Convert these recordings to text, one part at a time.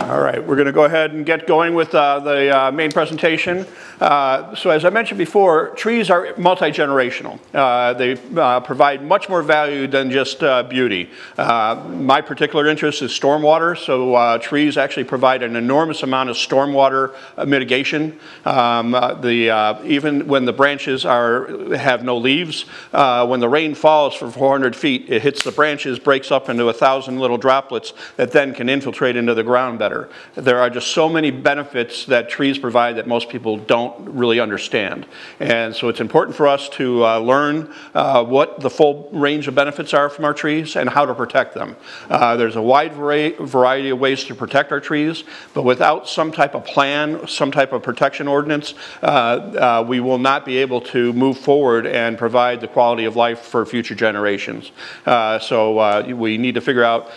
All right, we're going to go ahead and get going with the main presentation. So as I mentioned before, trees are multi-generational. They provide much more value than just beauty. My particular interest is stormwater, so trees actually provide an enormous amount of stormwater mitigation. Even when the branches have no leaves, when the rain falls for 400 feet, it hits the branches, breaks up into 1,000 little droplets that then can infiltrate into the ground better. There are just so many benefits that trees provide that most people don't really understand. And so it's important for us to learn what the full range of benefits are from our trees and how to protect them. There's a wide variety of ways to protect our trees, but without some type of plan, some type of protection ordinance, we will not be able to move forward and provide the quality of life for future generations. So we need to figure out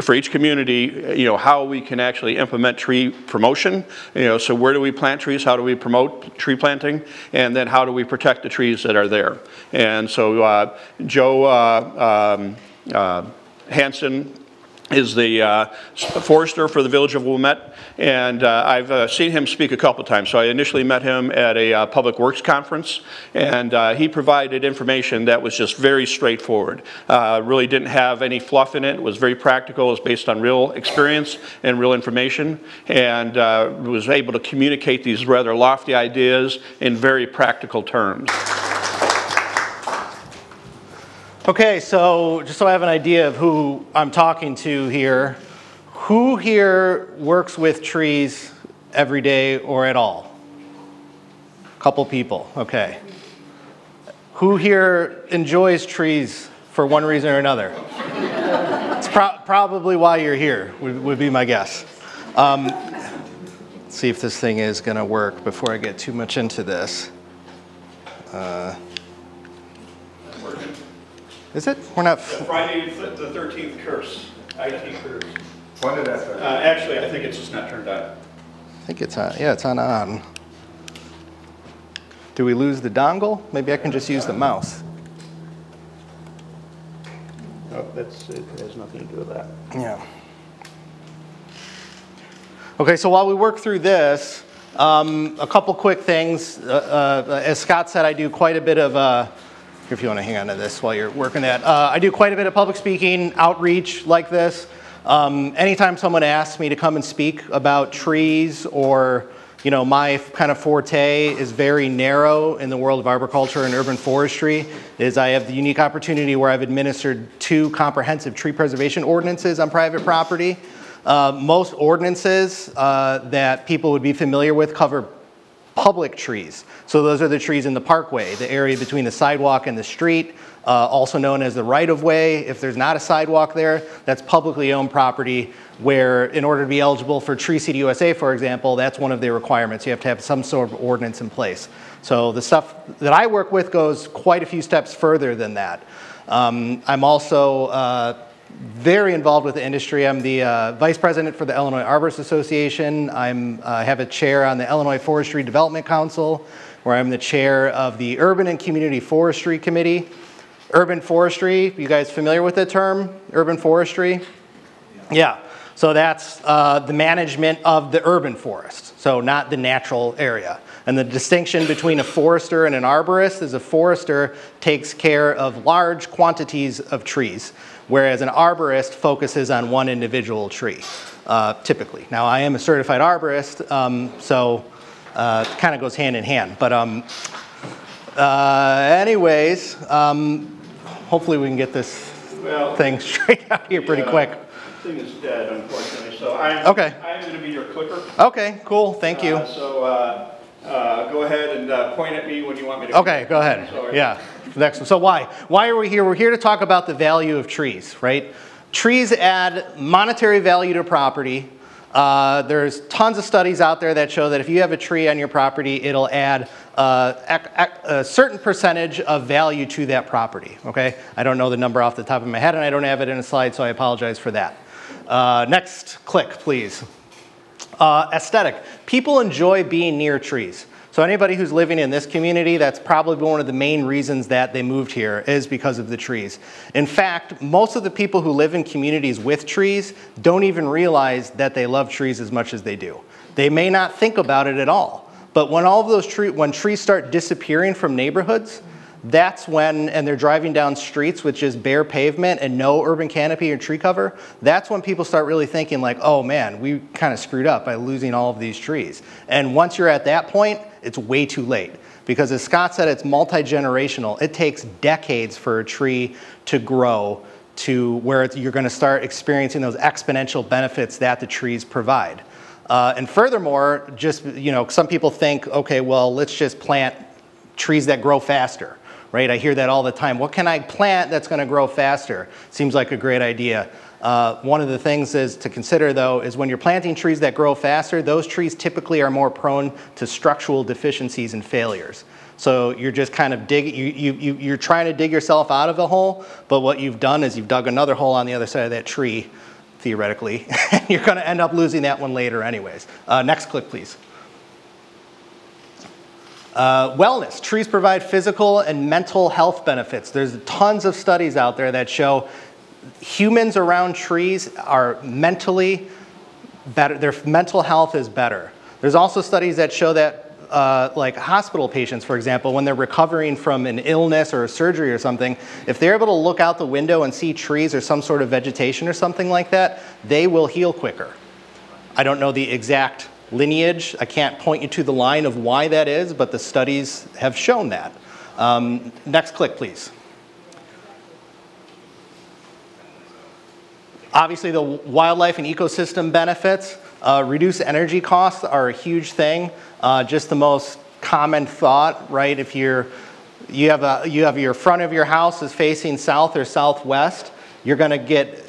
for each community, how we can actually implement tree promotion. So where do we plant trees? How do we promote tree planting? And then how do we protect the trees that are there? And so Joe Hansen is the forester for the Village of Wilmette, and I've seen him speak a couple times. So I initially met him at a public works conference, and he provided information that was just very straightforward. Really didn't have any fluff in it. It was very practical. It was based on real experience and real information, and was able to communicate these rather lofty ideas in very practical terms. Okay, so just so I have an idea of who I'm talking to here, who here works with trees every day or at all? A couple people, okay. Who here enjoys trees for one reason or another? It's probably why you're here, would be my guess. Let's see if this thing is gonna work before I get too much into this. Is it? We're not. Friday the 13th curse. IT curse. When did that start? Actually, I think it's just not turned on. I think it's on. Yeah, it's on. Do we lose the dongle? Maybe I can just use the mouse. Oh, it has nothing to do with that. Yeah. Okay, so while we work through this, a couple quick things. As Scott said, I do quite a bit of. If you want to hang on to this while you're working that. I do quite a bit of public speaking, outreach like this. Anytime someone asks me to come and speak about trees or, my kind of forte is very narrow in the world of arboriculture and urban forestry, is I have the unique opportunity where I've administered 2 comprehensive tree preservation ordinances on private property. Most ordinances that people would be familiar with cover public trees. So those are the trees in the parkway, the area between the sidewalk and the street, also known as the right-of-way. If there's not a sidewalk there, that's publicly owned property where, in order to be eligible for Tree Seed USA, for example, that's one of the requirements. You have to have some sort of ordinance in place. So the stuff that I work with goes quite a few steps further than that. I'm also very involved with the industry. I'm the vice president for the Illinois Arborists Association. I have a chair on the Illinois Forestry Development Council, where I'm the chair of the Urban and Community Forestry Committee. Urban forestry, you guys familiar with the term, urban forestry? Yeah, so that's the management of the urban forest, so not the natural area. And the distinction between a forester and an arborist is a forester takes care of large quantities of trees, whereas an arborist focuses on one individual tree, typically. Now, I am a certified arborist, so it kind of goes hand in hand. But anyways, hopefully we can get this thing straight out here pretty quick. The thing is dead, unfortunately, so I'm going to be your clicker. Okay, cool, thank you. Go ahead and point at me when you want me to. Okay, go ahead. Yeah, next one. So why are we here? We're here to talk about the value of trees, right? Trees add monetary value to property. There's tons of studies out there that show that if you have a tree on your property, it'll add a certain percentage of value to that property, okay? I don't know the number off the top of my head, and I don't have it in a slide, so I apologize for that. Next click, please. Aesthetic. People enjoy being near trees. So anybody who's living in this community, that's probably one of the main reasons that they moved here is because of the trees. In fact, most of the people who live in communities with trees don't even realize that they love trees as much as they do. They may not think about it at all. But when all of those when trees start disappearing from neighborhoods, that's when, and they're driving down streets with just bare pavement and no urban canopy or tree cover, that's when people start really thinking like, oh man, we kind of screwed up by losing all of these trees. And once you're at that point, it's way too late. Because as Scott said, it's multi-generational. It takes decades for a tree to grow to where you're going to start experiencing those exponential benefits that the trees provide. And furthermore, just, some people think, okay, well, let's just plant trees that grow faster. Right? I hear that all the time. What can I plant that's going to grow faster? Seems like a great idea. One of the things is to consider, though, is when you're planting trees that grow faster, those trees typically are more prone to structural deficiencies and failures. So you're just kind of you're trying to dig yourself out of a hole, but what you've done is you've dug another hole on the other side of that tree, theoretically, and you're going to end up losing that one later anyways. Next clip, please. Wellness. Trees provide physical and mental health benefits. There's tons of studies out there that show humans around trees are mentally better. Their mental health is better. There's also studies that show that like hospital patients, for example, when they're recovering from an illness or a surgery or something, if they're able to look out the window and see trees or some sort of vegetation or something like that, they will heal quicker. I don't know the exact lineage. I can't point you to the line of why that is, but the studies have shown that. Next click, please. Obviously, the wildlife and ecosystem benefits. Reduce energy costs are a huge thing. Just the most common thought, right? If you have your front of your house is facing south or southwest, you're going to get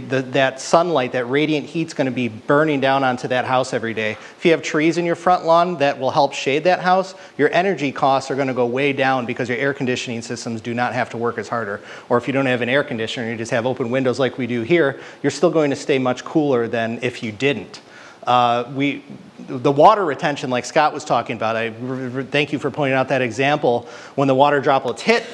that sunlight, that radiant heat's going to be burning down onto that house every day. If you have trees in your front lawn that will help shade that house, your energy costs are going to go way down because your air conditioning systems do not have to work as harder. Or if you don't have an air conditioner, you just have open windows like we do here, you're still going to stay much cooler than if you didn't. The water retention, like Scott was talking about, thank you for pointing out that example. When the water droplets hit,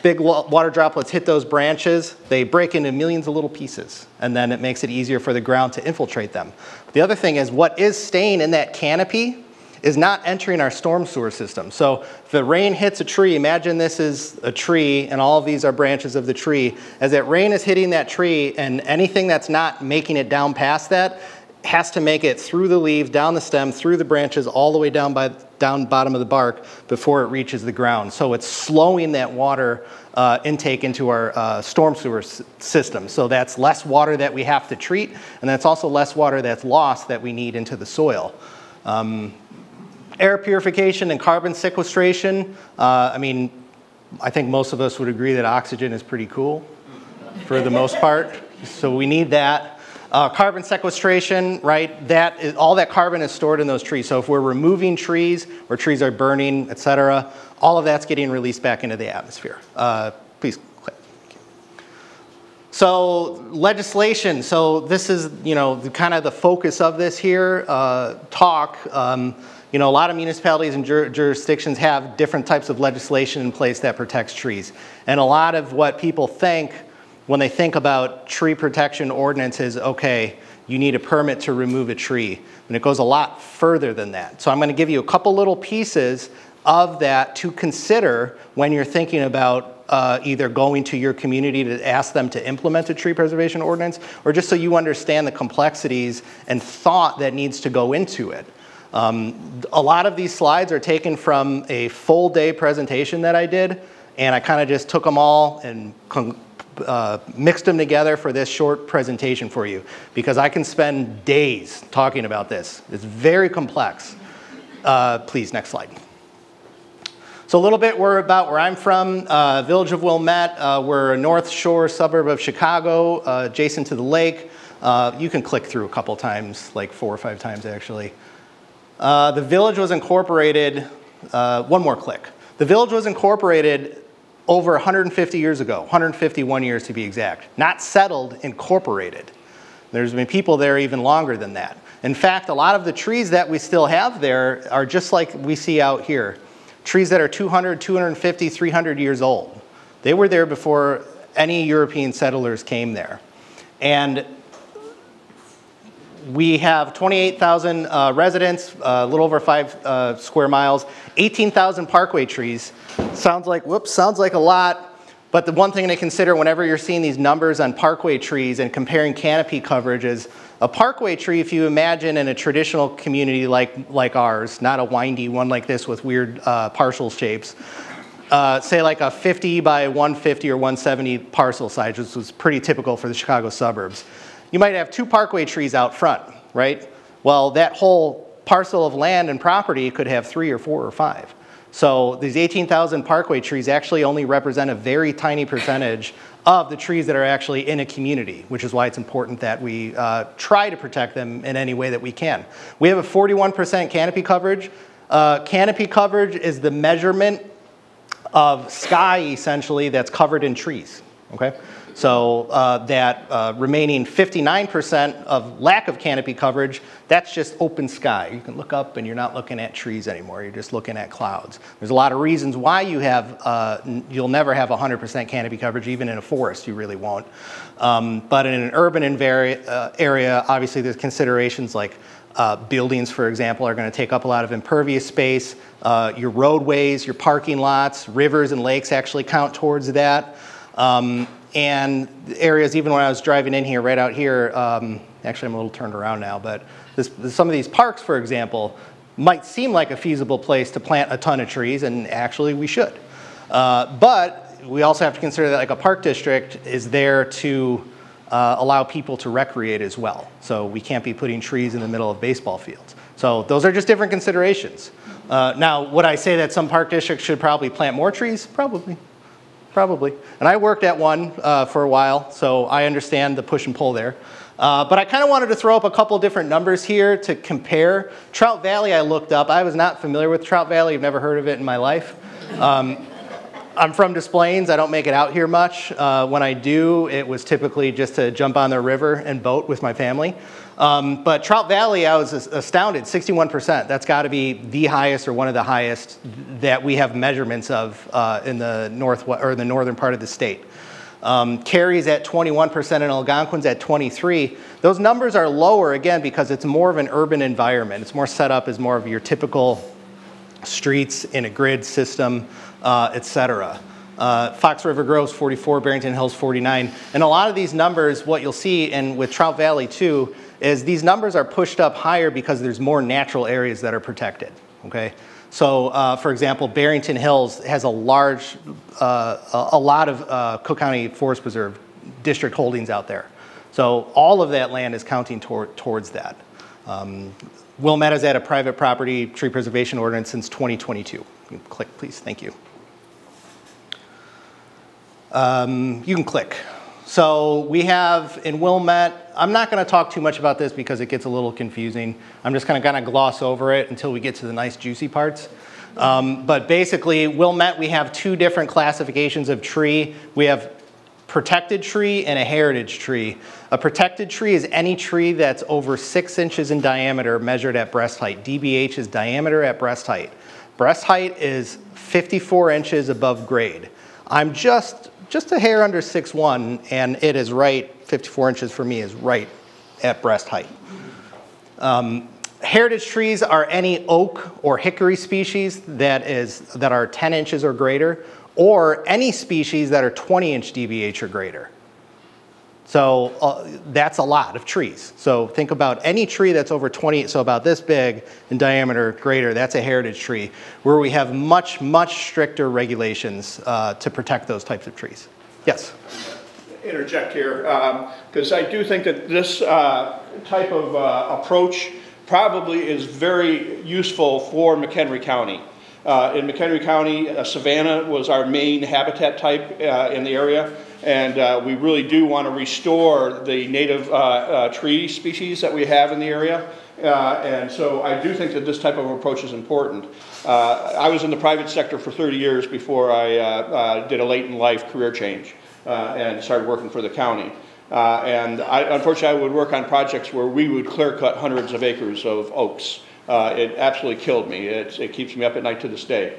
big water droplets hit those branches, they break into millions of little pieces, and then it makes it easier for the ground to infiltrate them. The other thing is what is staying in that canopy is not entering our storm sewer system. So if the rain hits a tree, imagine this is a tree and all of these are branches of the tree. As that rain is hitting that tree and anything that's not making it down past that has to make it through the leaves, down the stem, through the branches, all the way down bottom of the bark before it reaches the ground. So it's slowing that water intake into our storm sewer system. So that's less water that we have to treat, and that's also less water that's lost that we need into the soil. Air purification and carbon sequestration. I mean, I think most of us would agree that oxygen is pretty cool for the most part. So we need that. Carbon sequestration, right? All that carbon is stored in those trees. So if we're removing trees, where trees are burning, et cetera, all of that's getting released back into the atmosphere. Please click. So legislation. So this is, kind of the focus of this here talk. A lot of municipalities and jurisdictions have different types of legislation in place that protects trees. And a lot of what people think when they think about tree protection ordinances, okay, you need a permit to remove a tree. And it goes a lot further than that. So I'm going to give you a couple little pieces of that to consider when you're thinking about either going to your community to ask them to implement a tree preservation ordinance, or just so you understand the complexities and thought that needs to go into it. A lot of these slides are taken from a full day presentation that I did, and I kind of just took them all and mixed them together for this short presentation for you, because I can spend days talking about this. It's very complex. Please, next slide. So a little bit about where I'm from, Village of Wilmette. We're a North Shore suburb of Chicago, adjacent to the lake. You can click through a couple times, like 4 or 5 times actually. The village was incorporated, one more click. The village was incorporated over 150 years ago, 151 years to be exact. Not settled, incorporated. There's been people there even longer than that. In fact, a lot of the trees that we still have there are just like we see out here. Trees that are 200, 250, 300 years old. They were there before any European settlers came there. And we have 28,000 residents, a little over 5 square miles, 18,000 parkway trees. Sounds like, whoops, sounds like a lot. But the one thing to consider whenever you're seeing these numbers on parkway trees and comparing canopy coverage is a parkway tree, if you imagine in a traditional community like ours, not a windy one like this with weird parcel shapes, say like a 50 by 150 or 170 parcel size, which was pretty typical for the Chicago suburbs. You might have 2 parkway trees out front, right? Well, that whole parcel of land and property could have 3 or 4 or 5. So these 18,000 parkway trees actually only represent a very tiny percentage of the trees that are actually in a community, which is why it's important that we try to protect them in any way that we can. We have a 41% canopy coverage. Canopy coverage is the measurement of sky, essentially, that's covered in trees, okay? So that remaining 59% of lack of canopy coverage, that's just open sky. You can look up and you're not looking at trees anymore. You're just looking at clouds. There's a lot of reasons why you have, you'll never have 100% canopy coverage, even in a forest, you really won't. But in an urban area, obviously there's considerations like buildings, for example, are going to take up a lot of impervious space. Your roadways, your parking lots, rivers and lakes actually count towards that. And areas, even when I was driving in here, right out here, actually I'm a little turned around now, but some of these parks, for example, might seem like a feasible place to plant a ton of trees, and actually we should. But we also have to consider that like a park district is there to allow people to recreate as well. So we can't be putting trees in the middle of baseball fields. So those are just different considerations. Now, would I say that some park districts should probably plant more trees? Probably. Probably. And I worked at one for a while, so I understand the push and pull there. But I kind of wanted to throw up a couple different numbers here to compare. Trout Valley I looked up. I was not familiar with Trout Valley. I've never heard of it in my life. I'm from Des Plaines. I don't make it out here much. When I do, it was typically just to jump on the river and boat with my family. But Trout Valley, I was astounded, 61%. That's got to be the highest or one of the highest that we have measurements of in the northern part of the state. Cary's at 21% and Algonquin's at 23%. Those numbers are lower, again, because it's more of an urban environment. It's more set up as more of your typical streets in a grid system, etc. Fox River Grove's 44, Barrington Hills 49. And a lot of these numbers, what you'll see, and with Trout Valley too, is these numbers are pushed up higher because there's more natural areas that are protected, okay? So, for example, Barrington Hills has a lot of Cook County Forest Preserve district holdings out there. So all of that land is counting towards that. Wilmette has had a private property tree preservation ordinance since 2022. You can click, please, thank you. You can click. So we have in Wilmette, I'm not going to talk too much about this because it gets a little confusing. I'm just going to kind of gloss over it until we get to the nice juicy parts. But basically, Wilmette, we have 2 different classifications of tree. We have protected tree and a heritage tree. A protected tree is any tree that's over 6 inches in diameter measured at breast height. DBH is diameter at breast height. Breast height is 54 inches above grade. I'm just a hair under 6'1", and it is right, 54 inches for me is right at breast height. Heritage trees are any oak or hickory species that are 10 inches or greater, or any species that are 20-inch DBH or greater. So that's a lot of trees. So think about any tree that's over 20, so about this big in diameter, greater, that's a heritage tree, where we have much, much stricter regulations to protect those types of trees. Yes? Interject here, because I do think that this type of approach probably is very useful for McHenry County. In McHenry County, savanna was our main habitat type in the area. And we really do want to restore the native tree species that we have in the area. And so I do think that this type of approach is important. I was in the private sector for 30 years before I did a late in life career change and started working for the county. Unfortunately, I would work on projects where we would clear cut hundreds of acres of oaks. It absolutely killed me. It keeps me up at night to this day.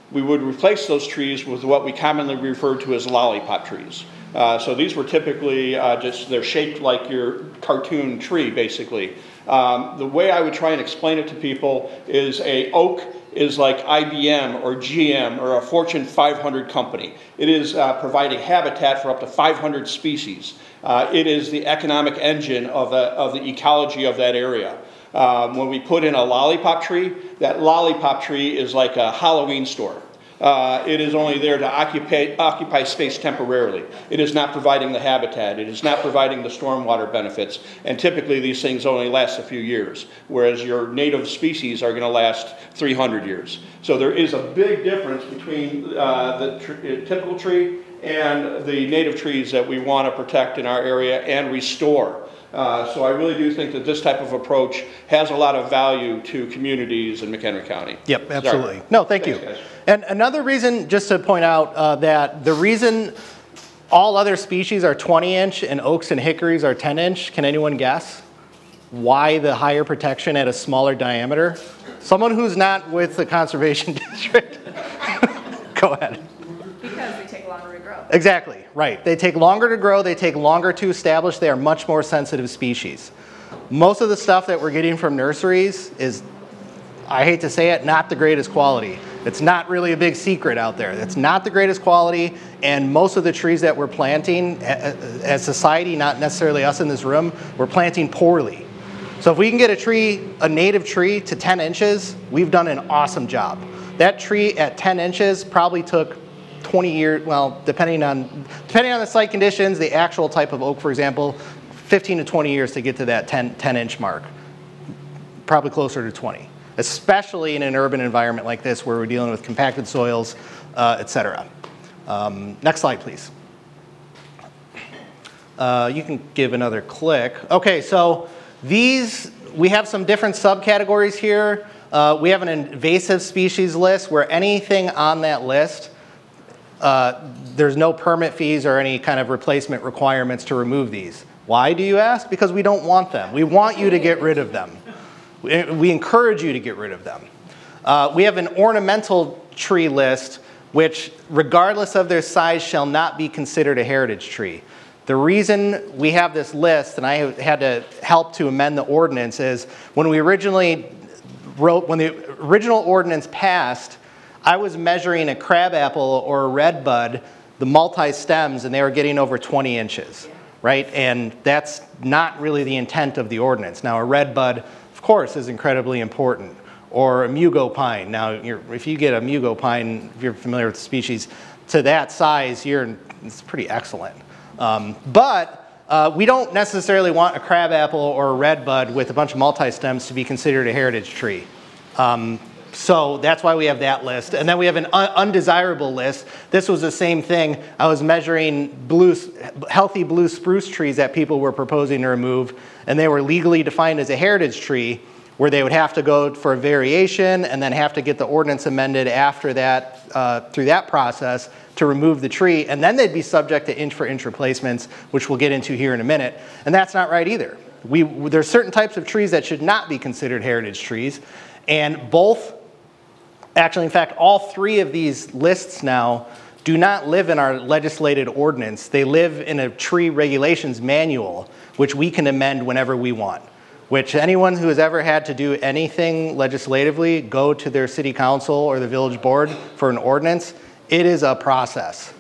We would replace those trees with what we commonly refer to as lollipop trees. So these were typically they're shaped like your cartoon tree, basically. The way I would try and explain it to people is a oak is like IBM or GM or a Fortune 500 company. It is providing habitat for up to 500 species. It is the economic engine of the ecology of that area. When we put in a lollipop tree, that lollipop tree is like a Halloween store. It is only there to occupy space temporarily. It is not providing the habitat. It is not providing the stormwater benefits. And typically these things only last a few years, whereas your native species are going to last 300 years. So there is a big difference between the typical tree and the native trees that we want to protect in our area and restore. So I really do think that this type of approach has a lot of value to communities in McHenry County. Yep, absolutely. Sorry. No, thank you. Guys. And another reason, just to point out that the reason all other species are 20-inch and oaks and hickories are 10-inch, can anyone guess why the higher protection at a smaller diameter? Someone who's not with the conservation district. Go ahead. Because they take longer to grow. Exactly, right. They take longer to grow, they take longer to establish, they are much more sensitive species. Most of the stuff that we're getting from nurseries is, I hate to say it, not the greatest quality. It's not really a big secret out there. It's not the greatest quality, and most of the trees that we're planting as society, not necessarily us in this room, we're planting poorly. So if we can get a native tree to 10 inches, we've done an awesome job. That tree at 10 inches probably took 20 years, well, depending on the site conditions, the actual type of oak, for example, 15 to 20 years to get to that 10-inch mark. Probably closer to 20, especially in an urban environment like this where we're dealing with compacted soils, et cetera. Next slide, please. You can give another click. Okay, so we have some different subcategories here. We have an invasive species list where anything on that list, there's no permit fees or any kind of replacement requirements to remove these. Why, do you ask? Because we don't want them. We want you to get rid of them. We encourage you to get rid of them. We have an ornamental tree list, which, regardless of their size, shall not be considered a heritage tree. The reason we have this list, and I had to help to amend the ordinance, is when the original ordinance passed, I was measuring a crabapple or a redbud, the multi-stems, and they were getting over 20 inches, right? And that's not really the intent of the ordinance. Now, a redbud, of course, is incredibly important. Or a mugo pine. Now, if you get a mugo pine, if you're familiar with the species, to that size, it's pretty excellent. But we don't necessarily want a crabapple or a redbud with a bunch of multi-stems to be considered a heritage tree. So that's why we have that list. And then we have an undesirable list. This was the same thing. I was measuring healthy blue spruce trees that people were proposing to remove, and they were legally defined as a heritage tree, where they would have to go for a variation and then have to get the ordinance amended after that, through that process to remove the tree, and then they'd be subject to inch-for-inch replacements, which we'll get into here in a minute. And that's not right either. There's certain types of trees that should not be considered heritage trees, and actually, in fact, all three of these lists now do not live in our legislated ordinance. They live in a tree regulations manual, which we can amend whenever we want. Which anyone who has ever had to do anything legislatively, go to their city council or the village board for an ordinance, it is a process.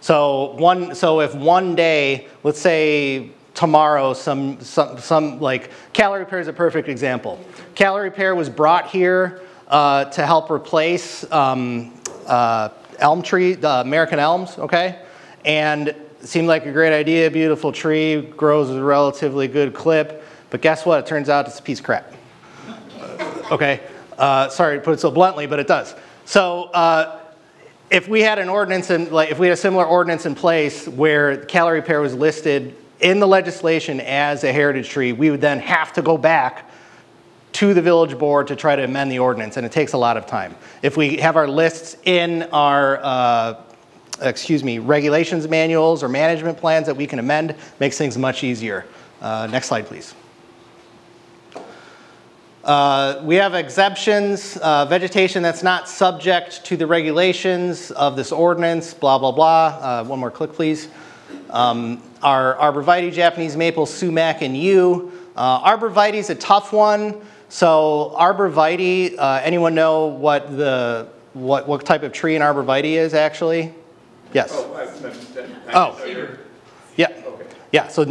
So if one day, let's say tomorrow, some like Calorie Repair is a perfect example. Calorie Repair was brought here to help replace elm tree, the American elms, okay? And it seemed like a great idea, beautiful tree, grows at a relatively good clip. But guess what? It turns out it's a piece of crap. Okay, sorry to put it so bluntly, but it does. So if we had an ordinance, if we had a similar ordinance in place where Calorie Repair was listed in the legislation as a heritage tree, we would then have to go back to the village board to try to amend the ordinance, and it takes a lot of time. If we have our lists in our regulations manuals or management plans that we can amend. Makes things much easier. Next slide, please. We have exemptions, vegetation that's not subject to the regulations of this ordinance, blah, blah, blah. One more click, please. Our arborvitae, Japanese maple, sumac, and yew. Arborvitae is a tough one. So arborvitae, anyone know what type of tree an arborvitae is actually? Yes. Cedar. Yeah. Okay. Yeah, so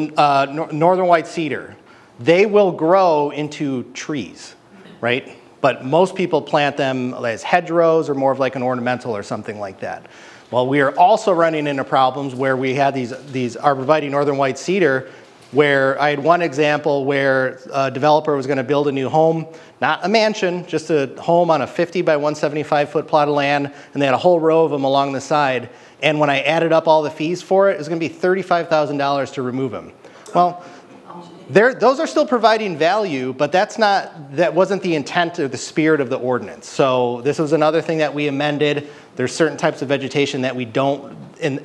northern white cedar. They will grow into trees, right? But most people plant them as hedgerows or more of like an ornamental or something like that. Well, we are also running into problems where we had these arborvitae northern white cedar, where I had one example where a developer was going to build a new home, not a mansion, just a home on a 50 by 175 foot plot of land, and they had a whole row of them along the side. And when I added up all the fees for it was going to be $35,000 to remove them. Well, those are still providing value, but that wasn't the intent or the spirit of the ordinance. So this was another thing that we amended. There's certain types of vegetation that we don't, in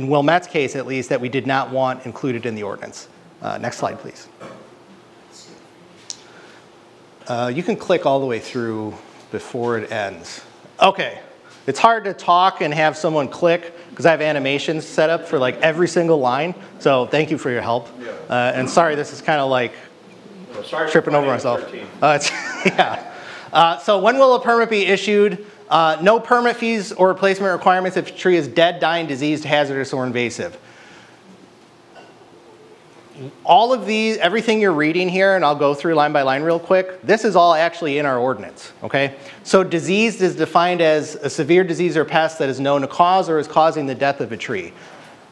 Wilmette's case at least, that we did not want included in the ordinance. Next slide, please. You can click all the way through before it ends. Okay, it's hard to talk and have someone click because I have animations set up for like every single line. So thank you for your help. Yeah. And sorry, this is kind of like tripping over myself. Yeah. So when will a permit be issued? No permit fees or replacement requirements if a tree is dead, dying, diseased, hazardous, or invasive. All of these, everything you're reading here, and I'll go through line by line real quick, this is all actually in our ordinance, okay? So diseased is defined as a severe disease or pest that is known to cause or is causing the death of a tree.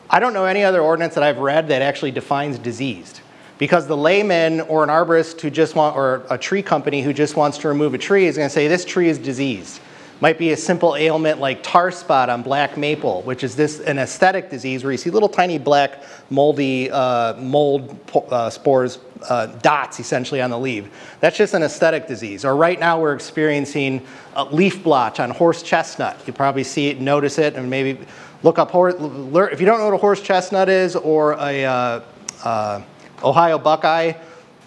I don't know any other ordinance that I've read that actually defines diseased, because the layman or an arborist who just or a tree company who just wants to remove a tree is gonna say this tree is diseased. Might be a simple ailment like tar spot on black maple, which is an aesthetic disease where you see little tiny black moldy mold spores, dots essentially on the leaf. That's just an aesthetic disease. Or right now we're experiencing a leaf blotch on horse chestnut. You probably see it, notice it, and maybe look up, if you don't know what a horse chestnut is or a Ohio buckeye,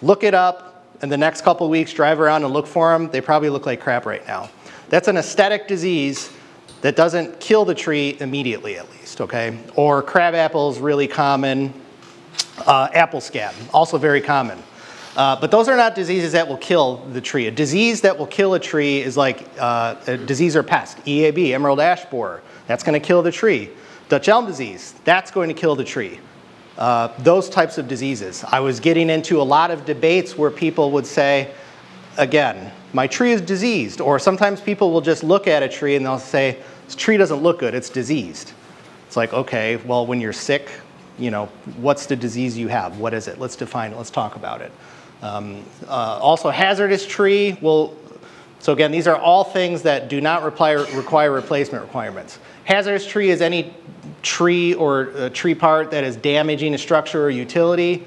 look it up, and the next couple of weeks drive around and look for them. They probably look like crap right now. That's an aesthetic disease that doesn't kill the tree immediately, at least, okay? Or crab apples, really common. Apple scab, also very common. But those are not diseases that will kill the tree. A disease that will kill a tree is like a disease or pest, EAB, emerald ash borer. That's going to kill the tree. Dutch elm disease, that's going to kill the tree. Those types of diseases. I was getting into a lot of debates where people would say, again, my tree is diseased. Or sometimes people will just look at a tree and they'll say, this tree doesn't look good, it's diseased. It's like, okay, well, when you're sick, you know, what's the disease you have? What is it? Let's define it, let's talk about it. Also, hazardous tree, so again, these are all things that do not require replacement requirements. Hazardous tree is any tree or a tree part that is damaging a structure or utility.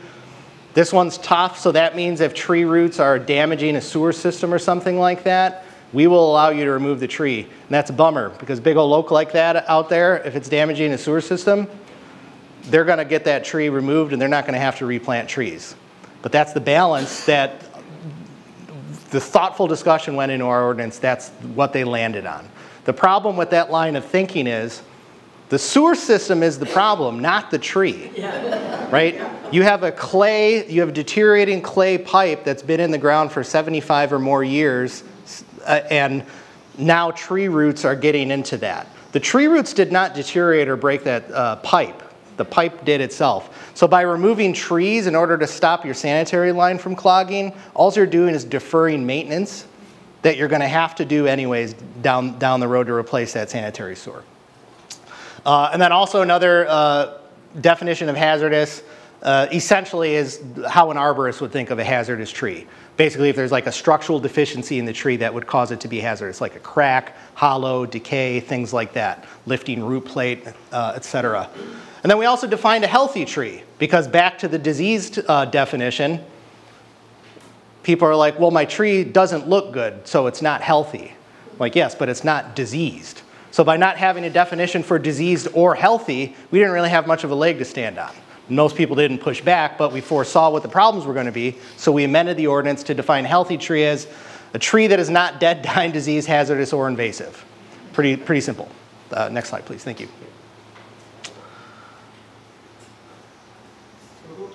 This one's tough, so that means if tree roots are damaging a sewer system or something like that, we will allow you to remove the tree. And that's a bummer, because big old oak like that out there, if it's damaging a sewer system, they're gonna get that tree removed and they're not gonna have to replant trees. But that's the balance that the thoughtful discussion went into our ordinance, that's what they landed on. The problem with that line of thinking is, the sewer system is the problem, not the tree, right? You have a deteriorating clay pipe that's been in the ground for 75 or more years, and now tree roots are getting into that. The tree roots did not deteriorate or break that pipe. The pipe did itself. So by removing trees in order to stop your sanitary line from clogging, all you're doing is deferring maintenance that you're gonna have to do anyways down the road to replace that sanitary sewer. And then also another definition of hazardous essentially is how an arborist would think of a hazardous tree. Basically, if there's like a structural deficiency in the tree that would cause it to be hazardous, like a crack, hollow, decay, things like that, lifting root plate, etc. And then we also defined a healthy tree, because back to the diseased definition, people are like, well, my tree doesn't look good, so it's not healthy. Like, yes, but it's not diseased. So by not having a definition for diseased or healthy, we didn't really have much of a leg to stand on. Most people didn't push back, but we foresaw what the problems were going to be, so we amended the ordinance to define healthy tree as a tree that is not dead, dying, diseased, hazardous, or invasive. Pretty simple. Next slide, please. Thank you.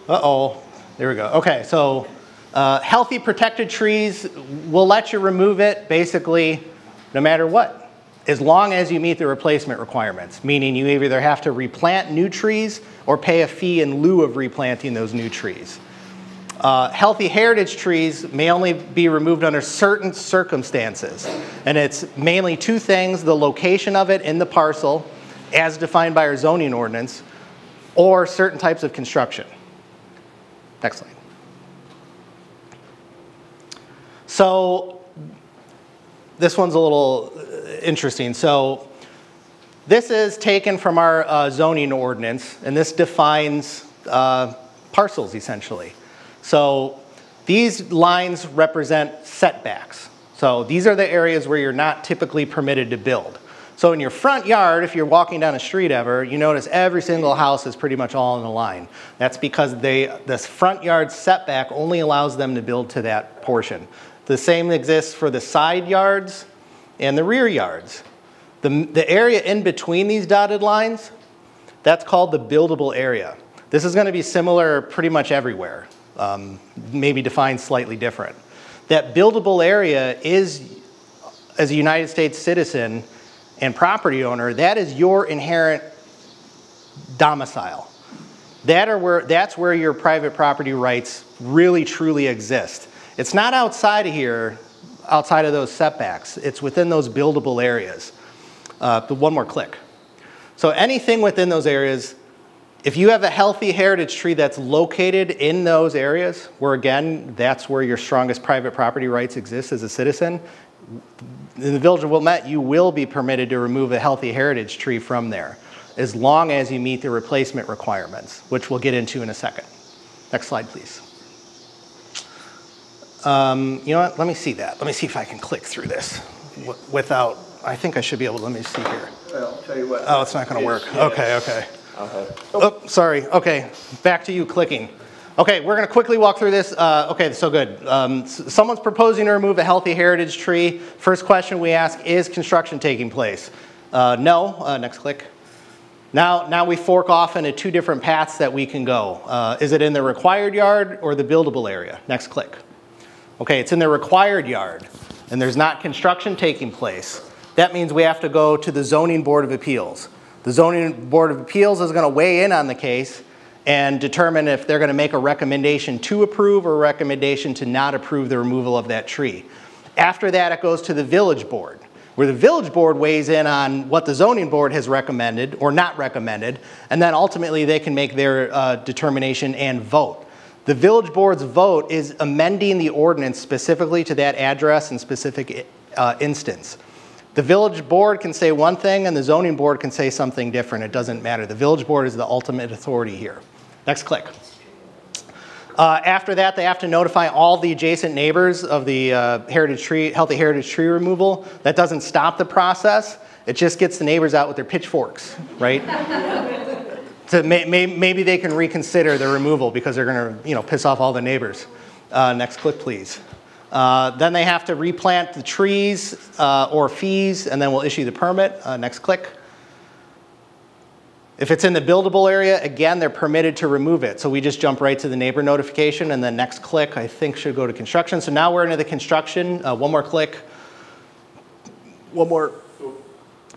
Uh-oh. There we go. Okay, so healthy protected trees, we'll let you remove it basically no matter what, as long as you meet the replacement requirements, meaning you either have to replant new trees or pay a fee in lieu of replanting those new trees. Healthy heritage trees may only be removed under certain circumstances, and it's mainly two things: the location of it in the parcel, as defined by our zoning ordinance, or certain types of construction. Next slide. So this one's a little interesting. So this is taken from our zoning ordinance, and this defines parcels essentially. So these lines represent setbacks. So these are the areas where you're not typically permitted to build. So in your front yard, if you're walking down a street ever, you notice every single house is pretty much all in a line. That's because this front yard setback only allows them to build to that portion. The same exists for the side yards and the rear yards. The area in between these dotted lines, that's called the buildable area. This is going to be similar pretty much everywhere, maybe defined slightly different. That buildable area is, as a United States citizen and property owner, that is your inherent domicile. That's where your private property rights really truly exist. It's not outside of here, outside of those setbacks. It's within those buildable areas. One more click. So anything within those areas, if you have a healthy heritage tree that's located in those areas, where again, that's where your strongest private property rights exist as a citizen, in the Village of Wilmette, you will be permitted to remove a healthy heritage tree from there, as long as you meet the replacement requirements, which we'll get into in a second. Next slide, please. You know what, let me see that. Let me see if I can click through this without, I think I should be able to, let me see here. Well, I'll tell you what. Oh, it's not gonna work. Okay, okay. Oh, sorry, okay, back to you clicking. Okay, we're gonna quickly walk through this. Okay, so good. Someone's proposing to remove a healthy heritage tree. First question we ask, is construction taking place? No, next click. Now we fork off into two different paths that we can go. Is it in the required yard or the buildable area? Next click. Okay, it's in the required yard, and there's not construction taking place. That means we have to go to the Zoning Board of Appeals. The Zoning Board of Appeals is going to weigh in on the case and determine if they're going to make a recommendation to approve or a recommendation to not approve the removal of that tree. After that, it goes to the Village Board, where the Village Board weighs in on what the Zoning Board has recommended or not recommended, and then ultimately they can make their determination and vote. The Village Board's vote is amending the ordinance specifically to that address and specific instance. The Village Board can say one thing and the Zoning Board can say something different. It doesn't matter. The Village Board is the ultimate authority here. Next click. After that, they have to notify all the adjacent neighbors of the healthy heritage tree removal. That doesn't stop the process. It just gets the neighbors out with their pitchforks, right? So maybe they can reconsider the removal because they're going to, piss off all the neighbors. Next click, please. Then they have to replant the trees or fees, and then we'll issue the permit. Next click. If it's in the buildable area, again, they're permitted to remove it. So we just jump right to the neighbor notification, and then next click, I think, should go to construction. So now we're into the construction. One more click. One more.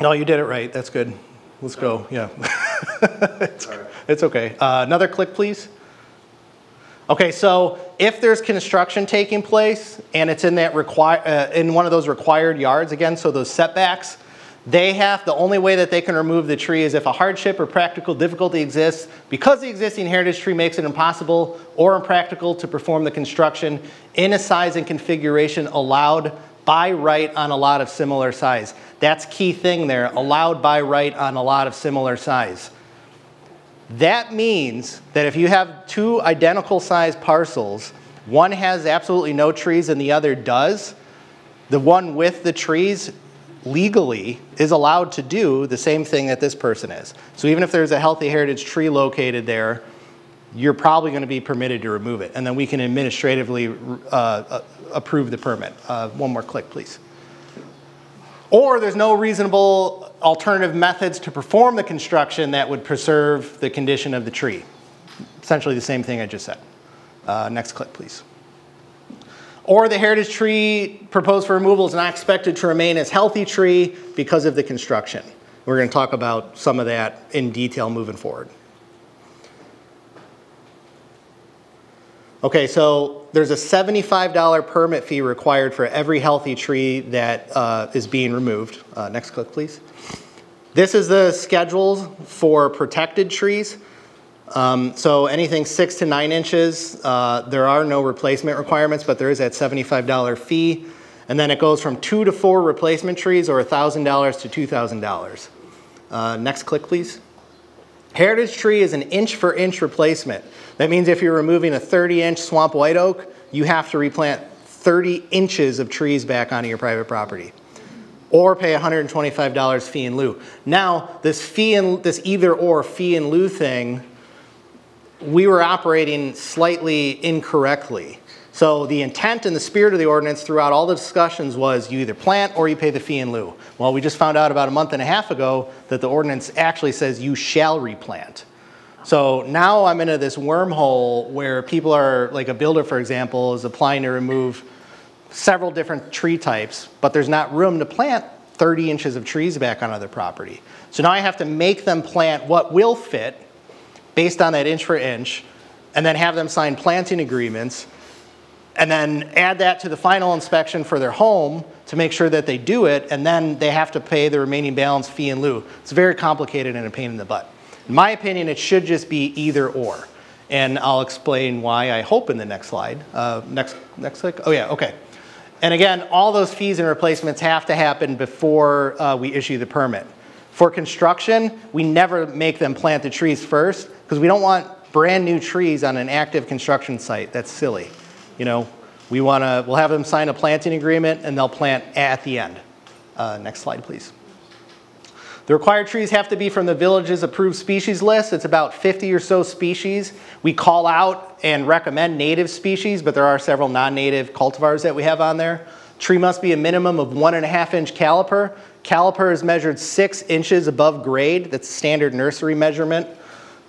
No, you did it right. That's good. Let's go. Yeah. It's okay. Another click, please. Okay, so if there's construction taking place and it's in that in one of those required yards, again, so those setbacks, the only way that they can remove the tree is if a hardship or practical difficulty exists because the existing heritage tree makes it impossible or impractical to perform the construction in a size and configuration allowed by right on a lot of similar size. That's key thing there, allowed by right on a lot of similar size. That means that if you have two identical sized parcels, one has absolutely no trees and the other does, the one with the trees legally is allowed to do the same thing that this person is. So even if there's a healthy heritage tree located there, you're probably going to be permitted to remove it. And then we can administratively approve the permit. One more click, please. Or there's no reasonable alternative methods to perform the construction that would preserve the condition of the tree. Essentially the same thing I just said. Next click, please. Or the heritage tree proposed for removal is not expected to remain as healthy tree because of the construction. We're going to talk about some of that in detail moving forward. Okay, so there's a $75 permit fee required for every healthy tree that is being removed. Next click, please. This is the schedule for protected trees. So anything 6 to 9 inches, there are no replacement requirements, but there is that $75 fee. And then it goes from 2 to 4 replacement trees, or $1,000 to $2,000. Next click, please. Heritage tree is an inch for inch replacement. That means if you're removing a 30-inch swamp white oak, you have to replant 30 inches of trees back onto your private property, or pay $125 fee in lieu. Now, this either or fee in lieu thing, we were operating slightly incorrectly. So the intent and the spirit of the ordinance throughout all the discussions was you either plant or you pay the fee in lieu. Well, we just found out about a month and a half ago that the ordinance actually says you shall replant. So now I'm into this wormhole where people are, like a builder, for example, is applying to remove several different tree types, but there's not room to plant 30 inches of trees back onto their property. So now I have to make them plant what will fit based on that inch for inch, and then have them sign planting agreements, and then add that to the final inspection for their home to make sure that they do it, and then they have to pay the remaining balance fee in lieu. It's very complicated and a pain in the butt. In my opinion, it should just be either or. And I'll explain why, I hope, in the next slide. Next click. Oh yeah, okay. And again, all those fees and replacements have to happen before we issue the permit. For construction, we never make them plant the trees first, because we don't want brand new trees on an active construction site. That's silly. You know, we'll have them sign a planting agreement and they'll plant at the end. Next slide, please. The required trees have to be from the village's approved species list. It's about 50 or so species. We call out and recommend native species, but there are several non-native cultivars that we have on there. Tree must be a minimum of 1.5 inch caliper. Caliper is measured 6 inches above grade. That's standard nursery measurement.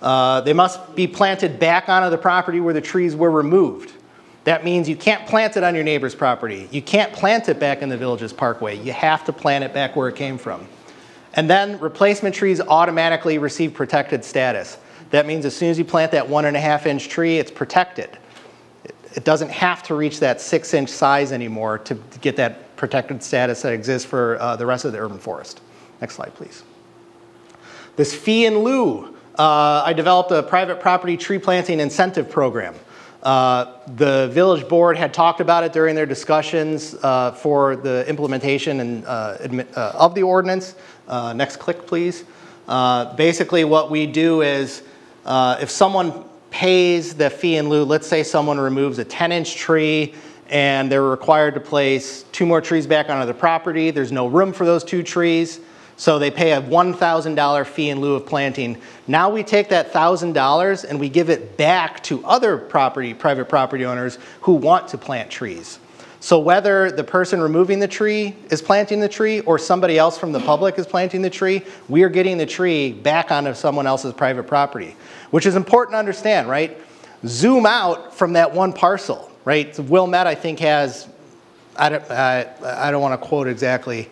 They must be planted back onto the property where the trees were removed. That means you can't plant it on your neighbor's property. You can't plant it back in the village's parkway. You have to plant it back where it came from. And then replacement trees automatically receive protected status. That means as soon as you plant that 1.5 inch tree, it's protected. It doesn't have to reach that 6 inch size anymore to get that protected status that exists for the rest of the urban forest. Next slide, please. This fee in lieu, I developed a private property tree planting incentive program. The village board had talked about it during their discussions for the implementation and, of the ordinance. Next click, please. Basically what we do is if someone pays the fee in lieu, let's say someone removes a 10-inch tree and they're required to place 2 more trees back onto the property. There's no room for those 2 trees. So they pay a $1,000 fee in lieu of planting. Now we take that $1,000 and we give it back to other private property owners who want to plant trees. So whether the person removing the tree is planting the tree or somebody else from the public is planting the tree, we are getting the tree back onto someone else's private property, which is important to understand, right? Zoom out from that one parcel, right? So Wilmette, I think, has, I don't want to quote exactly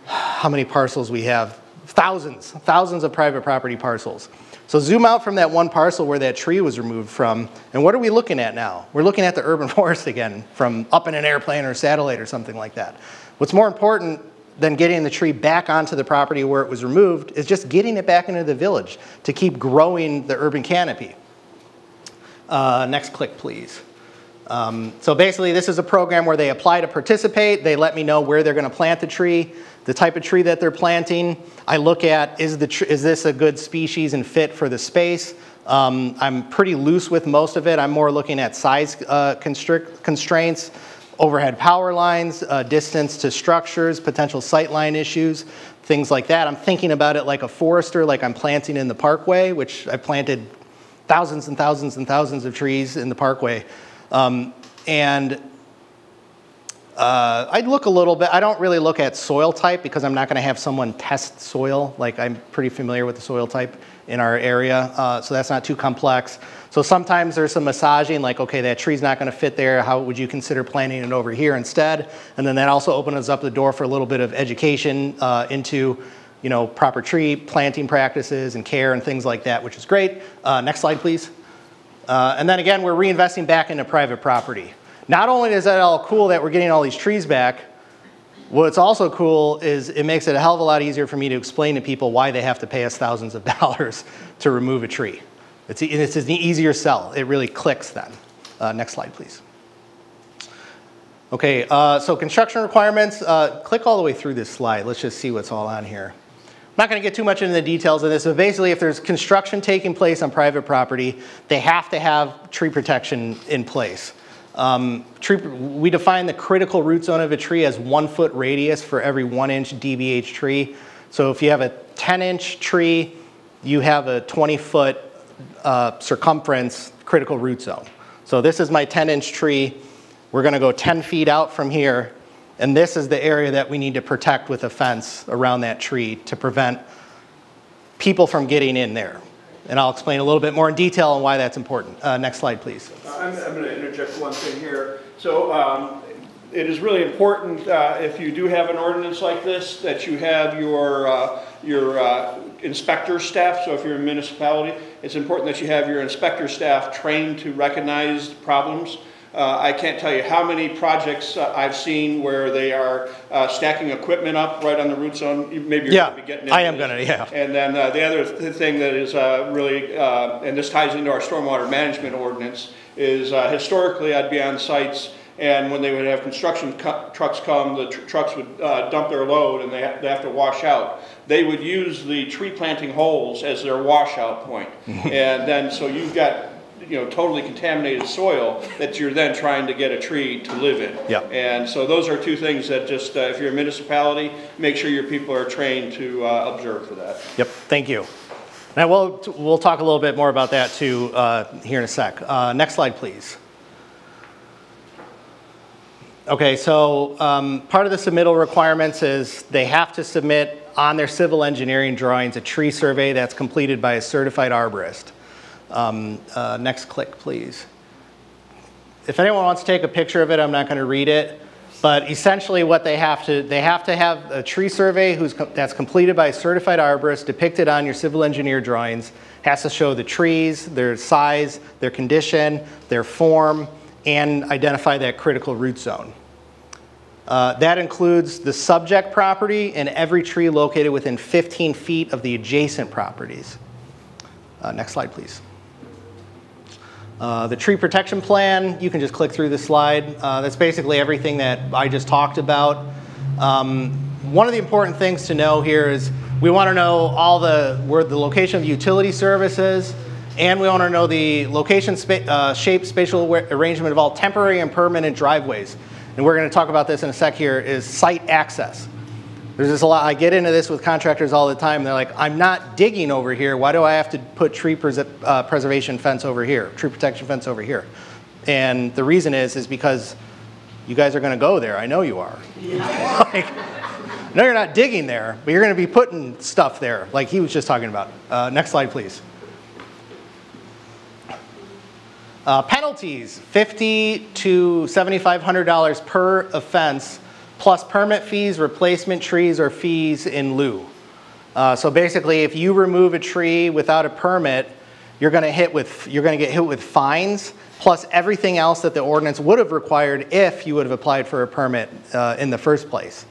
how many parcels we have. Thousands of private property parcels. So zoom out from that one parcel where that tree was removed from, and what are we looking at now? We're looking at the urban forest again, from up in an airplane or satellite or something like that. What's more important than getting the tree back onto the property where it was removed is just getting it back into the village to keep growing the urban canopy. Next click, please. So basically this is a program where they apply to participate. They let me know where they're going to plant the tree, the type of tree that they're planting. I look at, is this a good species and fit for the space? I'm pretty loose with most of it. I'm more looking at size constraints, overhead power lines, distance to structures, potential sightline issues, things like that. I'm thinking about it like a forester, like I'm planting in the parkway, which I planted thousands and thousands and thousands of trees in the parkway. I'd look a little bit, I don't really look at soil type because I'm not going to have someone test soil. Like I'm pretty familiar with the soil type in our area, so that's not too complex. So sometimes there's some massaging, like, okay, that tree's not going to fit there. How would you consider planting it over here instead? And then that also opens up the door for a little bit of education into, you know, proper tree planting practices and care and things like that, which is great. Next slide, please. And then again, we're reinvesting back into private property. Not only is that all cool that we're getting all these trees back, what's also cool is it makes it a hell of a lot easier for me to explain to people why they have to pay us thousands of dollars to remove a tree. It's an easier sell. It really clicks then. Next slide, please. Okay, so construction requirements. Click all the way through this slide. Let's just see what's all on here. I'm not going to get too much into the details of this, but basically if there's construction taking place on private property, they have to have tree protection in place. We define the critical root zone of a tree as 1 foot radius for every 1 inch DBH tree. So if you have a 10-inch tree, you have a 20-foot circumference critical root zone. So this is my 10-inch tree. We're going to go 10 feet out from here, and this is the area that we need to protect with a fence around that tree to prevent people from getting in there. And I'll explain a little bit more in detail on why that's important. Next slide, please. I'm going to interject one thing here. So it is really important if you do have an ordinance like this that you have your inspector staff. So if you're a municipality, it's important that you have your inspector staff trained to recognize problems. I can't tell you how many projects I've seen where they are stacking equipment up right on the root zone. Maybe you're going to be getting into I am going to, yeah. And then the other thing that is really, and this ties into our stormwater management ordinance, is historically I'd be on sites, and when they would have construction trucks come, the trucks would dump their load and they have to wash out. They would use the tree planting holes as their washout point. And then so you've got, you know, totally contaminated soil that you're then trying to get a tree to live in. Yep. And so those are two things that just, if you're a municipality, make sure your people are trained to observe for that. Yep, thank you. Now we'll talk a little bit more about that too here in a sec. Next slide, please. Okay, so part of the submittal requirements is they have to submit on their civil engineering drawings a tree survey that's completed by a certified arborist. Next click, please. If anyone wants to take a picture of it, I'm not going to read it. But essentially what they have to have a tree survey that's completed by a certified arborist depicted on your civil engineer drawings. Has to show the trees, their size, their condition, their form, and identify that critical root zone. That includes the subject property and every tree located within 15 feet of the adjacent properties. Next slide, please. The tree protection plan, you can just click through the slide. That's basically everything that I just talked about. One of the important things to know here is we want to know where the location of utility services, and we want to know the location, shape, spatial arrangement of all temporary and permanent driveways. And we're going to talk about this in a sec here, is site access. There's just a lot, I get into this with contractors all the time. They're like, I'm not digging over here. Why do I have to put tree preservation fence over here, tree protection fence over here? And the reason is because you guys are going to go there. I know you are. Yeah. Like, no, you're not digging there, but you're going to be putting stuff there, like he was just talking about. Next slide, please. Penalties, $50 to $7,500 per offense, plus permit fees, replacement trees, or fees in lieu. So basically, if you remove a tree without a permit, you're going to get hit with fines, plus everything else that the ordinance would have required if you would have applied for a permit in the first place.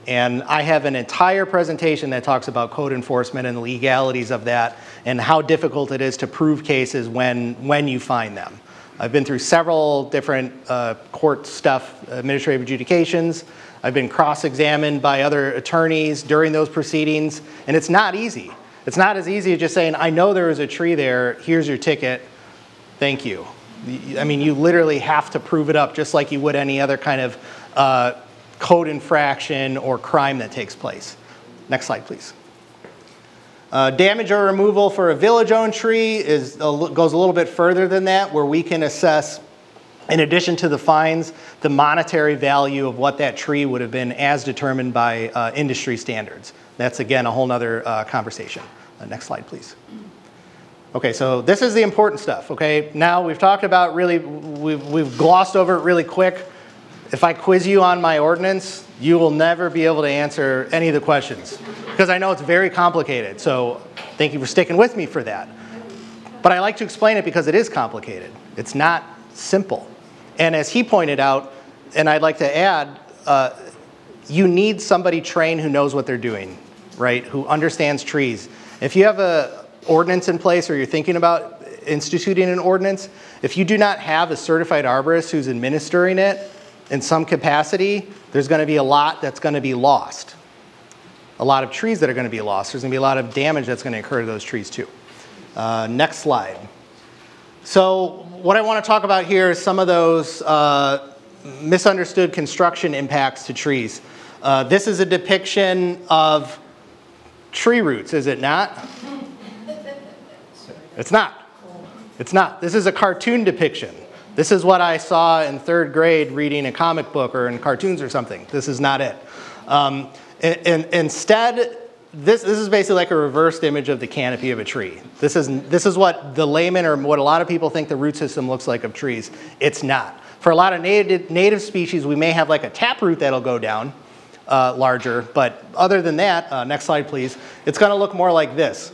And I have an entire presentation that talks about code enforcement and the legalities of that and how difficult it is to prove cases when you find them. I've been through several different court stuff, administrative adjudications. I've been cross-examined by other attorneys during those proceedings, and it's not easy. It's not as easy as just saying, I know there was a tree there, here's your ticket, thank you. I mean, you literally have to prove it up just like you would any other kind of code infraction or crime that takes place. Next slide, please. Damage or removal for a village-owned tree goes a little bit further than that, where we can assess, in addition to the fines, the monetary value of what that tree would have been as determined by industry standards. That's, again, a whole nother conversation. Next slide, please. Okay, so this is the important stuff, okay? Now we've talked about we've glossed over it really quick. If I quiz you on my ordinance, you will never be able to answer any of the questions because I know it's very complicated. So thank you for sticking with me for that. But I like to explain it because it is complicated. It's not simple. And as he pointed out, and I'd like to add, you need somebody trained who knows what they're doing, right? Who understands trees. If you have an ordinance in place or you're thinking about instituting an ordinance, if you do not have a certified arborist who's administering it in some capacity, there's going to be a lot that's going to be lost. A lot of trees that are going to be lost. There's going to be a lot of damage that's going to occur to those trees too. Next slide. So what I want to talk about here is some of those misunderstood construction impacts to trees. This is a depiction of tree roots, is it not? It's not. It's not. This is a cartoon depiction. This is what I saw in 3rd grade reading a comic book or in cartoons or something. This is not it. Instead, this is basically like a reversed image of the canopy of a tree. This is what the layman or what a lot of people think the root system looks like of trees. It's not. For a lot of native species, we may have like a taproot that'll go down larger, but other than that, next slide please, it's going to look more like this.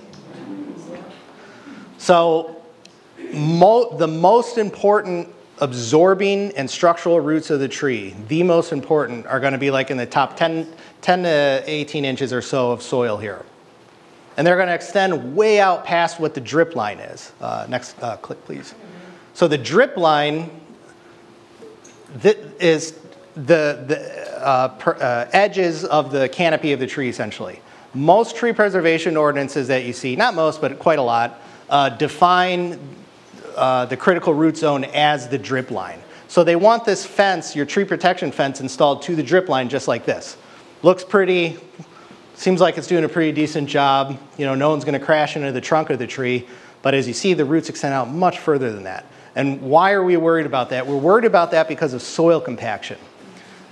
So the most important absorbing and structural roots of the tree, the most important, are going to be like in the top 10 to 18 inches or so of soil here. And they're going to extend way out past what the drip line is. Next click, please. So the drip line is the edges of the canopy of the tree, essentially. Most tree preservation ordinances that you see, not most, but quite a lot, define the critical root zone as the drip line. So they want this fence, your tree protection fence, installed to the drip line just like this. Looks pretty, seems like it's doing a pretty decent job. You know, no one's going to crash into the trunk of the tree, but as you see, the roots extend out much further than that. And why are we worried about that? We're worried about that because of soil compaction.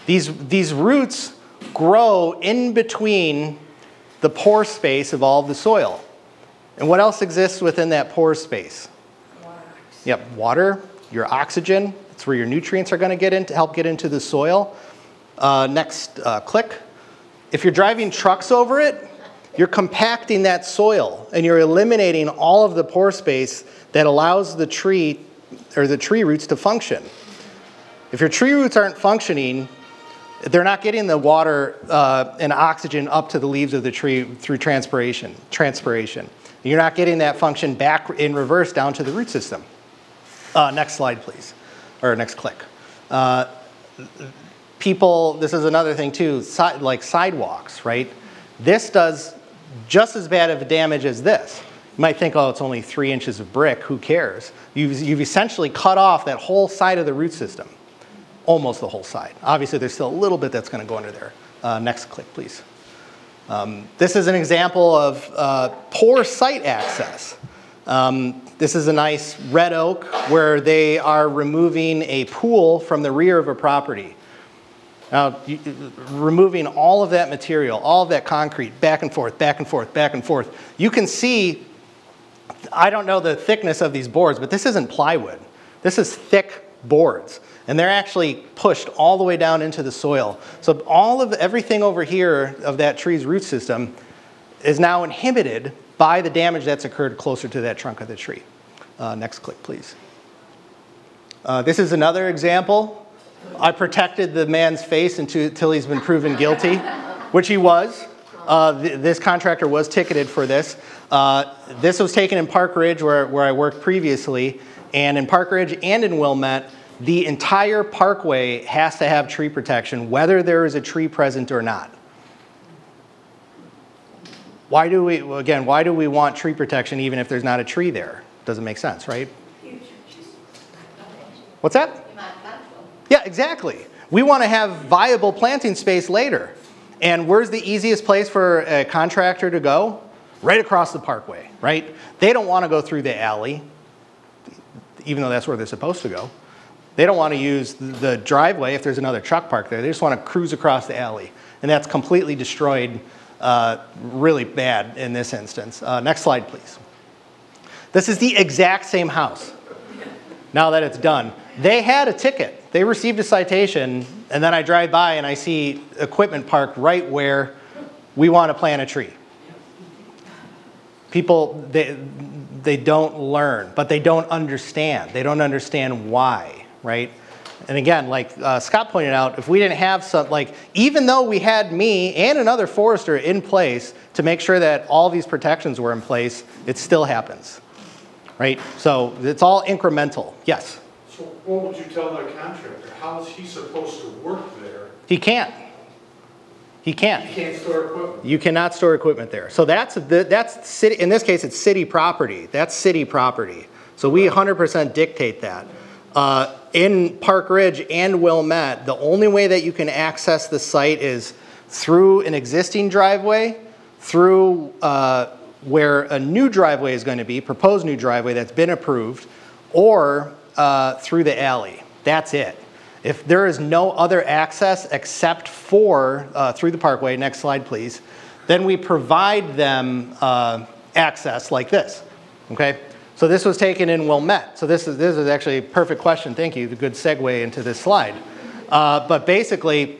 These roots grow in between the pore space of all of the soil. And what else exists within that pore space? Yep, water, your oxygen. That's where your nutrients are going to get into, help get into the soil. Next click. If you're driving trucks over it, you're compacting that soil and you're eliminating all of the pore space that allows the tree or the tree roots to function. If your tree roots aren't functioning, they're not getting the water and oxygen up to the leaves of the tree through transpiration. You're not getting that function back in reverse down to the root system. Next slide, please, or next click. People, this is another thing too, like sidewalks, right? This does just as bad of a damage as this. You might think, oh, it's only 3 inches of brick, who cares? You've essentially cut off that whole side of the root system, almost the whole side. Obviously, there's still a little bit that's going to go under there. Next click, please. This is an example of poor site access. This is a nice red oak where they are removing a pool from the rear of a property. Now, removing all of that material, all of that concrete, back and forth, back and forth, back and forth. You can see, I don't know the thickness of these boards, but this isn't plywood. This is thick boards. And they're actually pushed all the way down into the soil. So everything over here of that tree's root system is now inhibited by the damage that's occurred closer to that trunk of the tree. Next click, please. This is another example. I protected the man's face until he's been proven guilty, which he was. This contractor was ticketed for this. This was taken in Park Ridge where I worked previously. And in Park Ridge and in Wilmette, the entire parkway has to have tree protection, whether there is a tree present or not. Why do we want tree protection even if there's not a tree there? Doesn't make sense, right? What's that? Yeah, exactly. We want to have viable planting space later. And where's the easiest place for a contractor to go? Right across the parkway, right? They don't want to go through the alley, even though that's where they're supposed to go. They don't want to use the driveway if there's another truck parked there. They just want to cruise across the alley. And that's completely destroyed, really bad in this instance. Next slide, please. This is the exact same house, now that it's done. They had a ticket. They received a citation, and then I drive by and I see equipment parked right where we want to plant a tree. People, they don't learn, but they don't understand. They don't understand why, right? And again, like Scott pointed out, if we didn't have some, like, even though we had me and another forester in place to make sure that all these protections were in place, it still happens, right? So it's all incremental. Yes? So what would you tell that contractor? How is he supposed to work there? He can't. He can't. He can't store equipment. You cannot store equipment there. So that's city, in this case, it's city property. That's city property. So we 100% dictate that. In Park Ridge and Wilmette, the only way that you can access the site is through an existing driveway, through where a new driveway is going to be, proposed new driveway that's been approved, or through the alley. That's it. If there is no other access except for through the parkway, next slide please, then we provide them access like this, okay? So this was taken in Wilmette. So this is actually a perfect question, thank you, the good segue into this slide. But basically,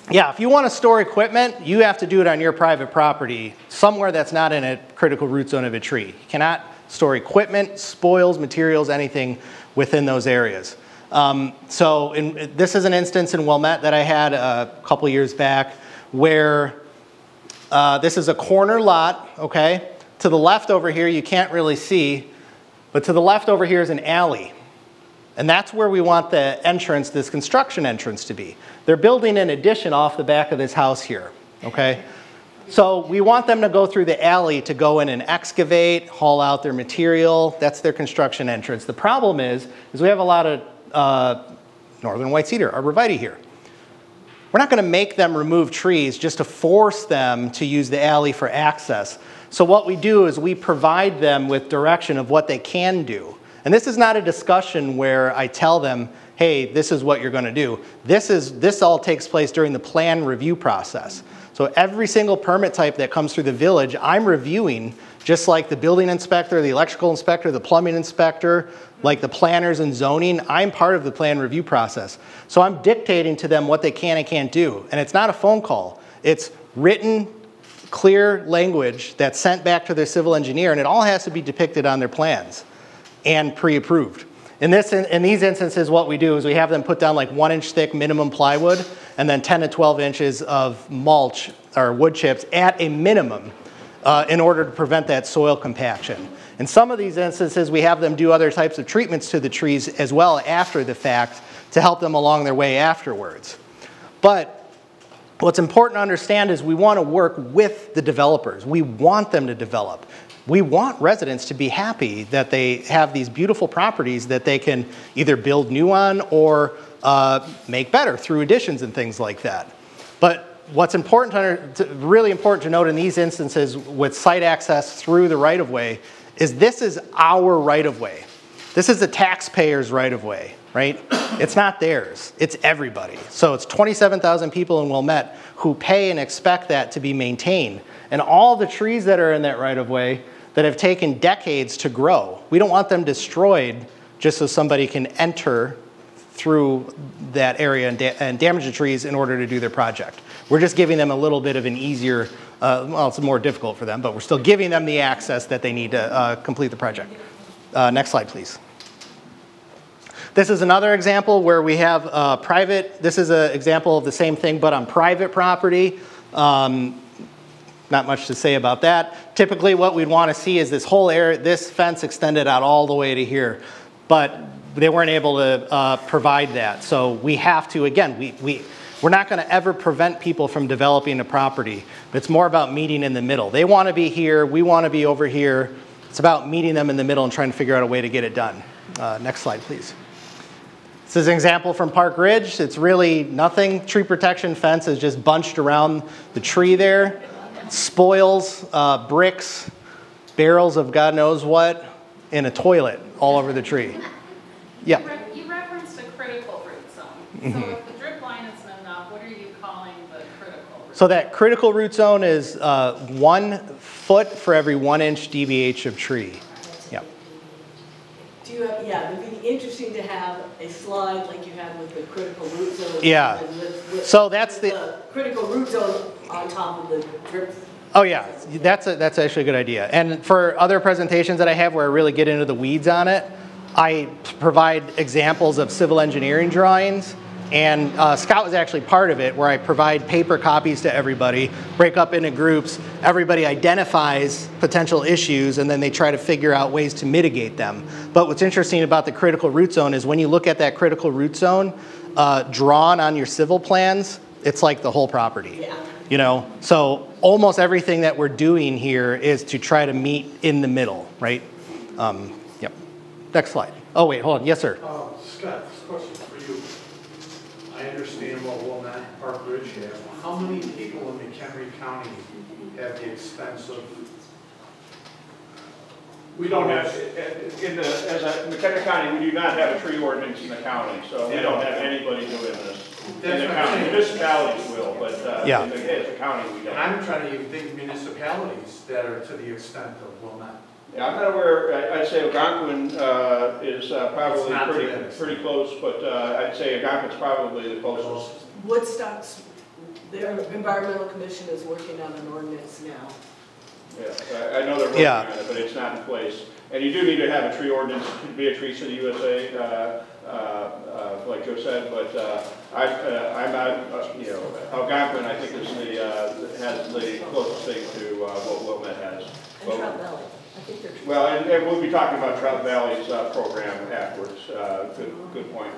yeah, if you want to store equipment, you have to do it on your private property, somewhere that's not in a critical root zone of a tree. You cannot store equipment, spoils, materials, anything within those areas. So this is an instance in Wilmette that I had a couple years back where this is a corner lot, okay? To the left over here, you can't really see, but to the left over here is an alley. And that's where we want the entrance, this construction entrance to be. They're building an addition off the back of this house here, okay? So we want them to go through the alley to go in and excavate, haul out their material. That's their construction entrance. The problem is we have a lot of northern white cedar, arborvitae here. We're not going to make them remove trees just to force them to use the alley for access. So what we do is we provide them with direction of what they can do. And this is not a discussion where I tell them, hey, this is what you're going to do. This all takes place during the plan review process. So every single permit type that comes through the village, I'm reviewing, just like the building inspector, the electrical inspector, the plumbing inspector, like the planners and zoning. I'm part of the plan review process. So I'm dictating to them what they can and can't do. And it's not a phone call. It's written, clear language that's sent back to their civil engineer, and it all has to be depicted on their plans and pre-approved. In these instances, what we do is we have them put down like 1-inch thick minimum plywood and then 10 to 12 inches of mulch or wood chips at a minimum in order to prevent that soil compaction. In some of these instances, we have them do other types of treatments to the trees as well after the fact to help them along their way afterwards. But what's important to understand is we want to work with the developers. We want them to develop. We want residents to be happy that they have these beautiful properties that they can either build new on or make better through additions and things like that. But what's important really important to note in these instances with site access through the right-of-way is this is our right-of-way. This is the taxpayer's right-of-way, right? It's not theirs, it's everybody. So it's 27,000 people in Wilmette who pay and expect that to be maintained. And all the trees that are in that right-of-way that have taken decades to grow, we don't want them destroyed just so somebody can enter through that area and damage the trees in order to do their project. We're just giving them a little bit of an easier, well, it's more difficult for them, but we're still giving them the access that they need to complete the project. Next slide, please. This is another example where we have private, this is an example of the same thing, but on private property. Not much to say about that. Typically what we'd want to see is this whole area, this fence extended out all the way to here, but they weren't able to provide that. So we have to, again, we're not going to ever prevent people from developing a property. It's more about meeting in the middle. They want to be here, we want to be over here. It's about meeting them in the middle and trying to figure out a way to get it done. Next slide, please. This is an example from Park Ridge. It's really nothing. Tree protection fence is just bunched around the tree there. Spoils, bricks, barrels of God knows what, and a toilet all over the tree. Yeah. You referenced a critical root zone. So if the drip line isn't enough, what are you calling the critical root? So that critical root zone is 1 foot for every 1 inch DBH of tree. Yeah. Do you have, yeah, it would be interesting to have a slide like you had with the critical root zone. Yeah. With So that's the critical root zone on top of the drip. Oh yeah, that's actually a good idea. And for other presentations that I have where I really get into the weeds on it, I provide examples of civil engineering drawings. And Scott was actually part of it, where I provide paper copies to everybody, break up into groups, everybody identifies potential issues, and then they try to figure out ways to mitigate them. But what's interesting about the critical root zone is when you look at that critical root zone drawn on your civil plans, it's like the whole property. Yeah. You know, so almost everything that we're doing here is to try to meet in the middle, right? Yep. Next slide. Oh wait, hold on. Yes, sir. Scott, this question for you. I understand what Wilmette and Park Ridge have. How many people in McHenry County have the expense of? We don't have, as a McHenry County, we do not have a tree ordinance in the county, so we don't have anybody doing this. In the county, municipalities will, but Yeah. as a county, we And don't. I'm trying to even think municipalities that are to the extent of Wilmette. Yeah, I'm not aware, I'd say Algonquin is probably It's not pretty close, but I'd say Algonquin's probably the closest. Woodstock's, their environmental commission is working on an ordinance now. Yeah, I know they're working on it, but it's not in place. And you do need to have a tree ordinance, it could be a Tree City USA, like Joe said, but I'm not, you know, Algonquin, I think, has the closest thing to what Wilmette has. And Trout Valley. I think they're. Well, and we'll be talking about Trout Valley's program afterwards. Good point.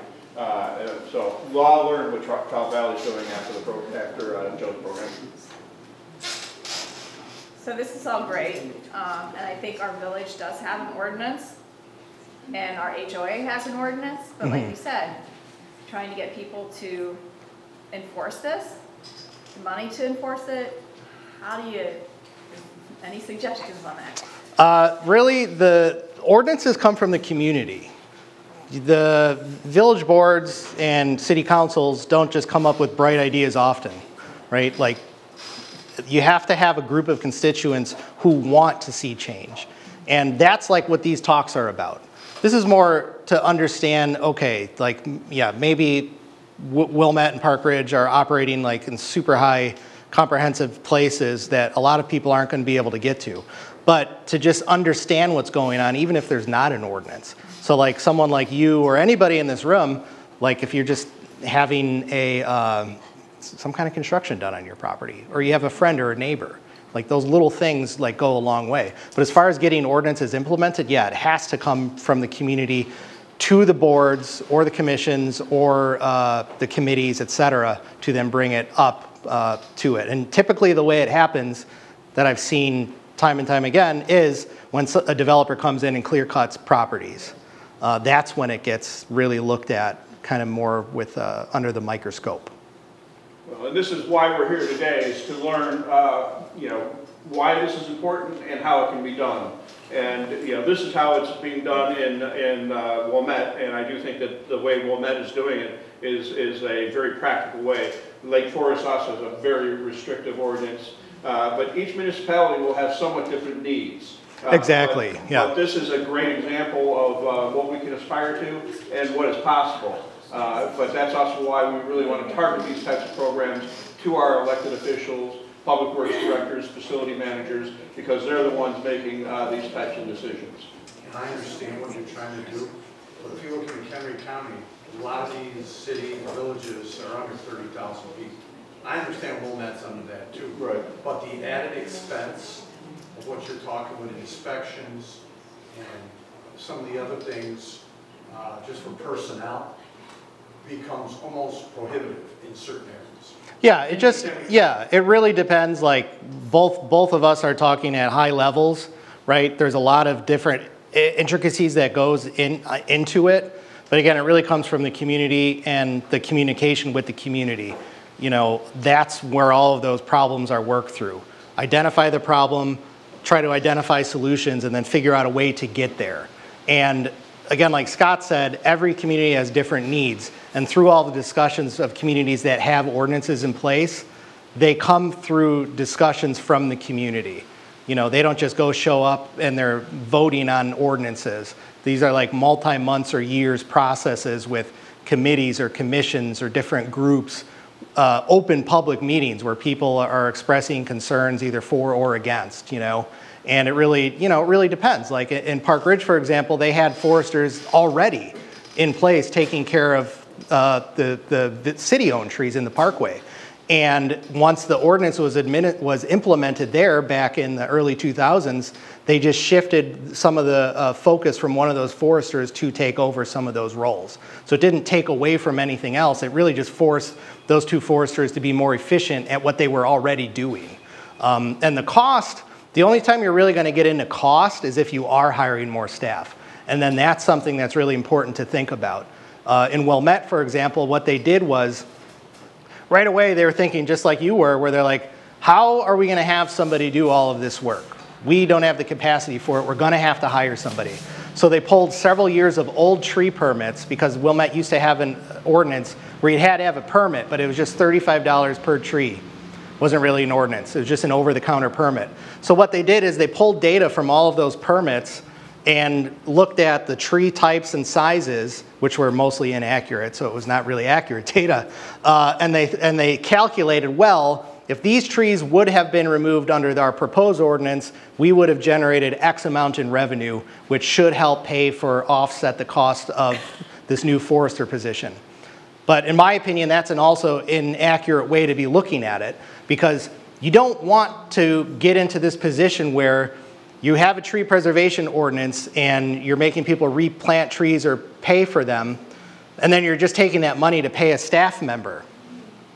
So we'll all learn what Trout Valley's doing after Joe's program. So this is all great, and I think our village does have an ordinance, and our HOA has an ordinance, but like we said, trying to get people to enforce this, the money to enforce it, how do you, any suggestions on that? Really, the ordinances come from the community. The village boards and city councils don't just come up with bright ideas often, right? Like, you have to have a group of constituents who want to see change. And that's like what these talks are about. This is more to understand, okay, like, yeah, maybe Wilmette and Park Ridge are operating like in super high comprehensive places that a lot of people aren't going to be able to get to. But to just understand what's going on, even if there's not an ordinance. So like someone like you or anybody in this room, like if you're just having some kind of construction done on your property, or you have a friend or a neighbor, like those little things like go a long way. But as far as getting ordinances implemented, yeah, it has to come from the community to the boards or the commissions or the committees, et cetera, to then bring it up to it. And typically the way it happens that I've seen time and time again is when a developer comes in and clear cuts properties. That's when it gets really looked at kind of more with under the microscope. Well, and this is why we're here today, is to learn, you know, why this is important and how it can be done. And, you know, this is how it's being done in Wilmette, and I do think that the way Wilmette is doing it is a very practical way. Lake Forest also has a very restrictive ordinance, but each municipality will have somewhat different needs. Exactly, yeah. But this is a great example of what we can aspire to and what is possible. But that's also why we really want to target these types of programs to our elected officials, public works directors, facility managers, because they're the ones making these types of decisions. And I understand what you're trying to do, but if you look at McHenry County, a lot of these cities and villages are under 30,000 people. I understand Wilmette's under that too. Right. But the added expense of what you're talking with inspections and some of the other things, just for personnel, becomes almost prohibitive in certain areas. Yeah, it really depends. Like both of us are talking at high levels, right? There's a lot of different intricacies that goes into it. But again, it really comes from the community and the communication with the community. You know, that's where all of those problems are worked through. Identify the problem, try to identify solutions, and then figure out a way to get there. And again, like Scott said, every community has different needs. And through all the discussions of communities that have ordinances in place, they come through discussions from the community. You know, they don't just go show up and they're voting on ordinances. These are like multi-months or years processes with committees or commissions or different groups, open public meetings where people are expressing concerns either for or against, you know. And it really, you know, it really depends. Like in Park Ridge, for example, they had foresters already in place taking care of the city-owned trees in the parkway. And once the ordinance was implemented there back in the early 2000s, they just shifted some of the focus from one of those foresters to take over some of those roles. So it didn't take away from anything else. It really just forced those two foresters to be more efficient at what they were already doing. And the cost, the only time you're really going to get into cost is if you are hiring more staff. And then that's something that's really important to think about. In Wilmette, for example, what they did was, right away they were thinking just like you were, where they're like, how are we going to have somebody do all of this work? We don't have the capacity for it. We're going to have to hire somebody. So they pulled several years of old tree permits, because Wilmette used to have an ordinance where you had to have a permit, but it was just $35 per tree. It wasn't really an ordinance. It was just an over-the-counter permit. So what they did is they pulled data from all of those permits and looked at the tree types and sizes, which were mostly inaccurate, so it was not really accurate data. And they calculated, well, if these trees would have been removed under our proposed ordinance, we would have generated X amount in revenue, which should help pay for offset the cost of this new forester position. But in my opinion, that's also an inaccurate way to be looking at it, because you don't want to get into this position where you have a tree preservation ordinance and you're making people replant trees or pay for them, and then you're just taking that money to pay a staff member.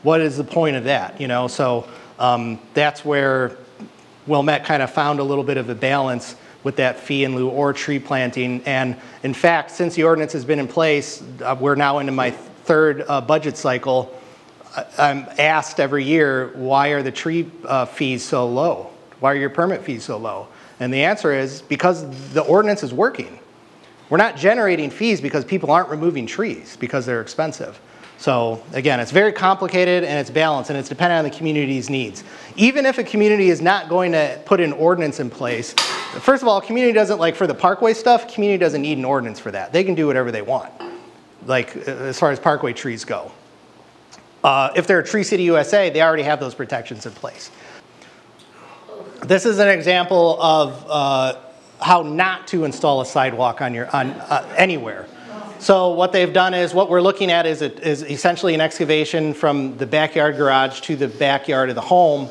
What is the point of that? You know, so that's where Wilmette kind of found a little bit of a balance with that fee in lieu or tree planting. And in fact, since the ordinance has been in place, we're now into my third budget cycle. I'm asked every year, why are the tree fees so low? Why are your permit fees so low? And the answer is because the ordinance is working. We're not generating fees because people aren't removing trees because they're expensive. So again, it's very complicated and it's balanced, and it's dependent on the community's needs. Even if a community is not going to put an ordinance in place, first of all, a community doesn't, like for the parkway stuff, community doesn't need an ordinance for that. They can do whatever they want, like as far as parkway trees go. If they're a Tree City USA, they already have those protections in place. This is an example of how not to install a sidewalk on anywhere. So what they've done is, what we're looking at is essentially an excavation from the backyard garage to the backyard of the home.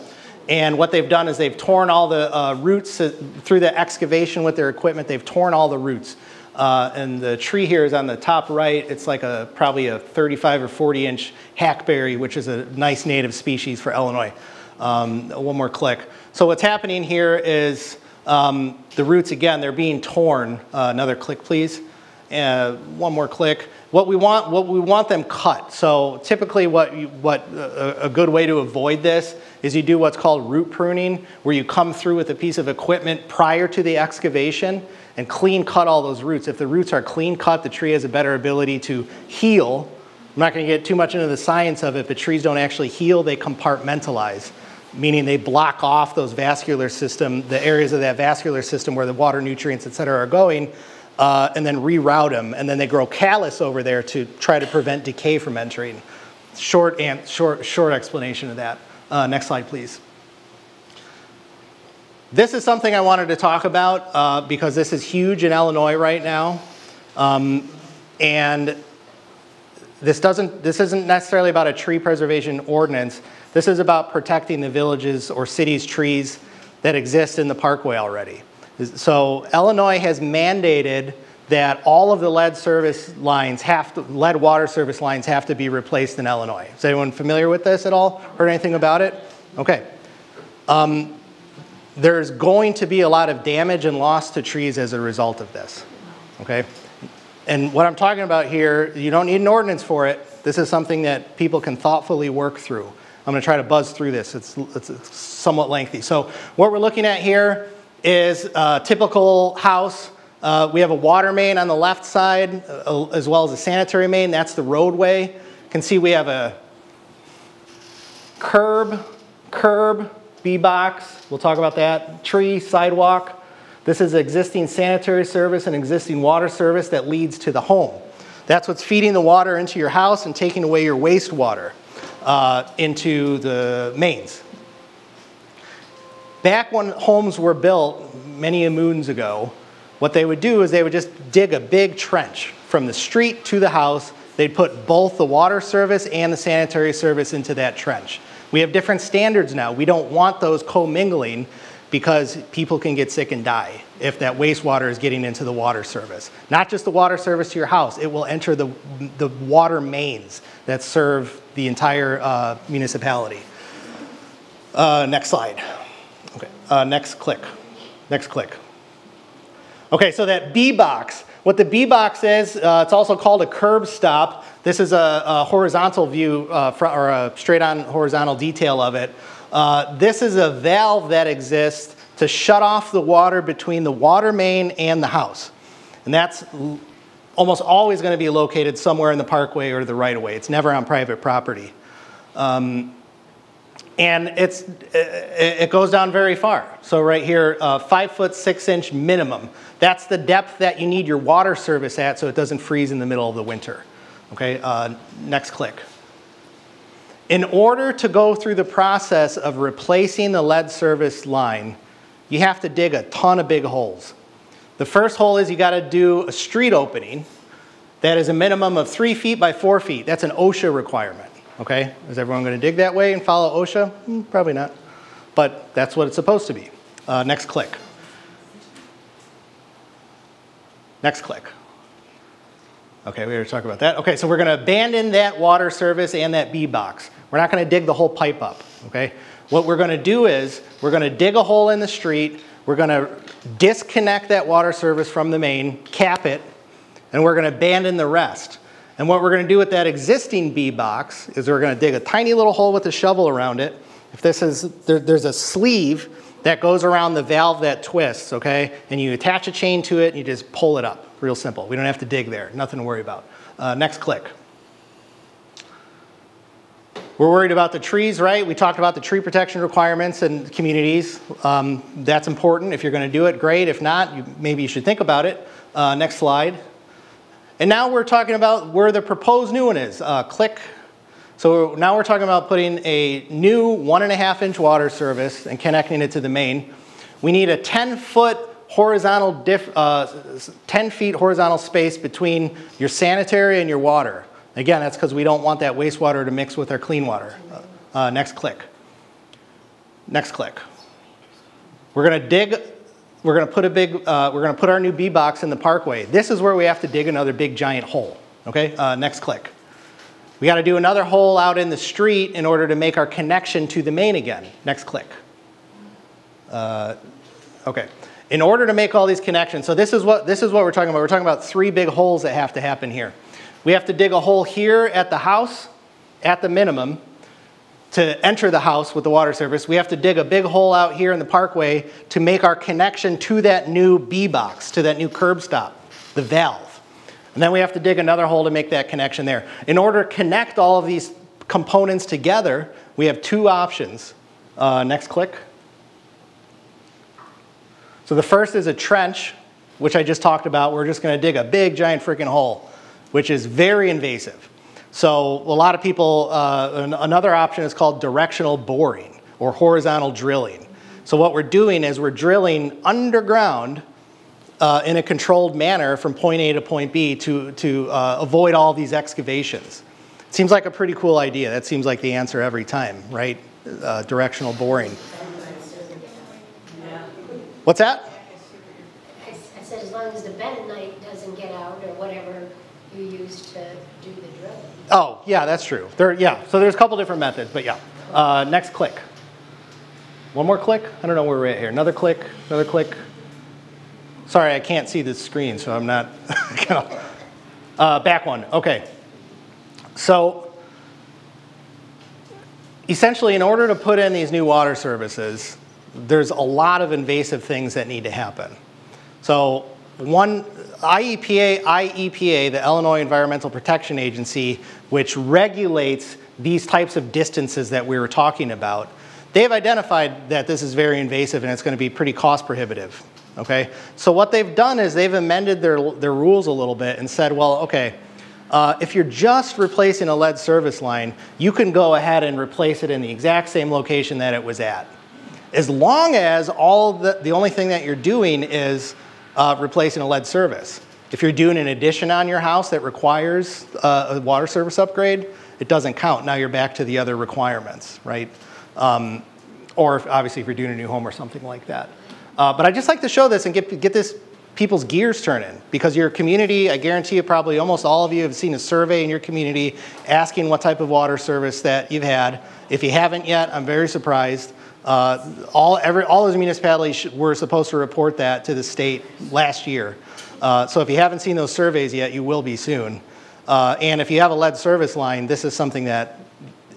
And what they've done is they've torn all the roots through the excavation with their equipment. They've torn all the roots. And the tree here is on the top right. It's like probably a 35 or 40 inch hackberry, which is a nice native species for Illinois. One more click. So what's happening here is the roots, again, they're being torn. Another click, please. One more click. What we want them cut. So typically a good way to avoid this is you do what's called root pruning, where you come through with a piece of equipment prior to the excavation and clean cut all those roots. If the roots are clean cut, the tree has a better ability to heal. I'm not going to get too much into the science of it, but trees don't actually heal, they compartmentalize, meaning they block off those vascular system, the areas of that vascular system where the water, nutrients, et cetera, are going, and then reroute them, and then they grow callus over there to try to prevent decay from entering. Short explanation of that. Next slide, please. This is something I wanted to talk about because this is huge in Illinois right now, and this isn't necessarily about a tree preservation ordinance. This is about protecting the villages or cities' trees that exist in the parkway already. So Illinois has mandated that all of the lead water service lines have to be replaced in Illinois. Is anyone familiar with this at all? Heard anything about it? Okay. There's going to be a lot of damage and loss to trees as a result of this. Okay. And what I'm talking about here, you don't need an ordinance for it. This is something that people can thoughtfully work through. I'm going to try to buzz through this. It's somewhat lengthy. So what we're looking at here is a typical house. We have a water main on the left side, as well as a sanitary main. That's the roadway. You can see we have a curb, B-box. We'll talk about that. Tree, sidewalk. This is existing sanitary service and existing water service that leads to the home. That's what's feeding the water into your house and taking away your wastewater into the mains. Back when homes were built many moons ago, what they would do is they would just dig a big trench from the street to the house. They'd put both the water service and the sanitary service into that trench. We have different standards now. We don't want those commingling because people can get sick and die if that wastewater is getting into the water service. Not just the water service to your house, it will enter the water mains that serve the entire municipality. Next slide. Okay, next click. Next click. Okay, so that B-box, what the B-box is, it's also called a curb stop. This is a horizontal view, or a straight-on horizontal detail of it. This is a valve that exists to shut off the water between the water main and the house. And that's almost always going to be located somewhere in the parkway or the right-of-way. It's never on private property. And it goes down very far. So right here, 5 foot 6 inch minimum. That's the depth that you need your water service at so it doesn't freeze in the middle of the winter. Okay, next click. In order to go through the process of replacing the lead service line, you have to dig a ton of big holes. The first hole is you got to do a street opening that is a minimum of 3 feet by 4 feet. That's an OSHA requirement. Okay, is everyone going to dig that way and follow OSHA? Probably not, but that's what it's supposed to be. Next click. Next click. Okay, we already talked about that. Okay, so we're going to abandon that water service and that B-box. We're not going to dig the whole pipe up, okay? What we're going to do is we're going to dig a hole in the street, we're going to disconnect that water service from the main, cap it, and we're going to abandon the rest. And what we're going to do with that existing B-box is we're going to dig a tiny little hole with a shovel around it. If this is, there's a sleeve that goes around the valve that twists, okay? And you attach a chain to it and you just pull it up. Real simple. We don't have to dig there. Nothing to worry about. Next click. We're worried about the trees, right? We talked about the tree protection requirements in communities. That's important. If you're going to do it, great. If not, maybe you should think about it. Next slide. And now we're talking about where the proposed new one is. Click. So now we're talking about putting a new 1.5 inch water service and connecting it to the main. We need a 10-foot horizontal 10 feet horizontal space between your sanitary and your water. Again, that's because we don't want that wastewater to mix with our clean water. Next click. Next click. We're going to dig. We're going to put a big. We're going to put our new B-box in the parkway. This is where we have to dig another big giant hole. Okay. Next click. We got to do another hole out in the street in order to make our connection to the main again. Next click. Okay. In order to make all these connections, so this is what we're talking about. We're talking about 3 big holes that have to happen here. We have to dig a hole here at the house, at the minimum, to enter the house with the water service. We have to dig a big hole out here in the parkway to make our connection to that new B-box, to that new curb stop, the valve. And then we have to dig another hole to make that connection there. In order to connect all of these components together, we have 2 options. Next click. So the first is a trench, which I just talked about. We're just going to dig a big, giant freaking hole, which is very invasive. So a lot of people, another option is called directional boring or horizontal drilling. So what we're doing is we're drilling underground in a controlled manner from point A to point B to avoid all these excavations. It seems like a pretty cool idea. That seems like the answer every time, right? Directional boring. What's that? I said as long as the bentonite doesn't get out or whatever you use to do the drilling. Oh, yeah, that's true. Yeah, so there's a couple different methods, but yeah. Next click. One more click? I don't know where we're at here. Another click, another click. Sorry, I can't see the screen, so I'm not. Back one, okay. So essentially, in order to put in these new water services, there's a lot of invasive things that need to happen. So one, IEPA, the Illinois Environmental Protection Agency, which regulates these types of distances that we were talking about, they've identified that this is very invasive and it's going to be pretty cost prohibitive. Okay? So what they've done is they've amended their rules a little bit and said, well, okay, if you're just replacing a lead service line, you can go ahead and replace it in the exact same location that it was at. As long as the only thing that you're doing is replacing a lead service. If you're doing an addition on your house that requires a water service upgrade, it doesn't count. Now you're back to the other requirements, right? Or obviously if you're doing a new home or something like that. But I just like to show this and get this people's gears turning, because your community, I guarantee you probably almost all of you have seen a survey in your community asking what type of water service that you've had. If you haven't yet, I'm very surprised. All those municipalities were supposed to report that to the state last year. So if you haven't seen those surveys yet, you will be soon. And if you have a lead service line, this is something that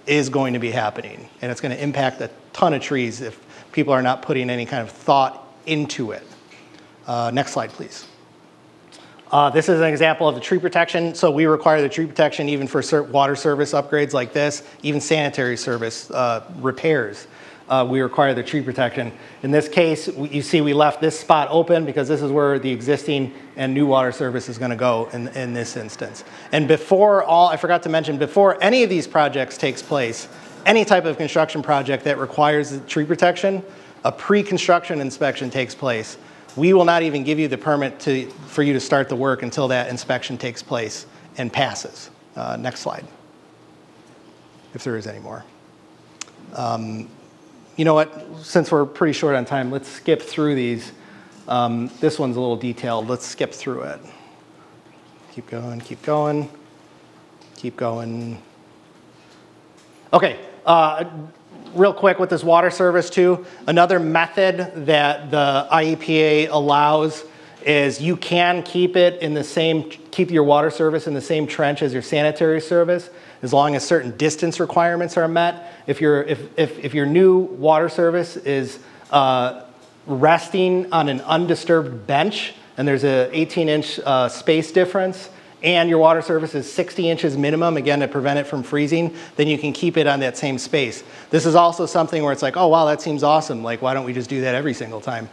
is going to be happening. And it's going to impact a ton of trees if people are not putting any kind of thought into it. Next slide, please. This is an example of the tree protection. So we require the tree protection even for water service upgrades like this, even sanitary service repairs. We require the tree protection. In this case, you see we left this spot open because this is where the existing and new water service is going to go in this instance. And I forgot to mention, before any of these projects takes place, any type of construction project that requires the tree protection, a pre-construction inspection takes place. We will not even give you the permit for you to start the work until that inspection takes place and passes. Next slide, if there is any more. You know what, since we're pretty short on time, let's skip through these. This one's a little detailed. Let's skip through it. Keep going, keep going, keep going. Okay, real quick with this water service too, another method that the IEPA allows is you can keep your water service in the same trench as your sanitary service, as long as certain distance requirements are met. If your new water service is resting on an undisturbed bench and there's an 18-inch space difference, and your water service is 60 inches minimum, again, to prevent it from freezing, then you can keep it on that same space. This is also something where it's like, oh, wow, that seems awesome. Like, why don't we just do that every single time?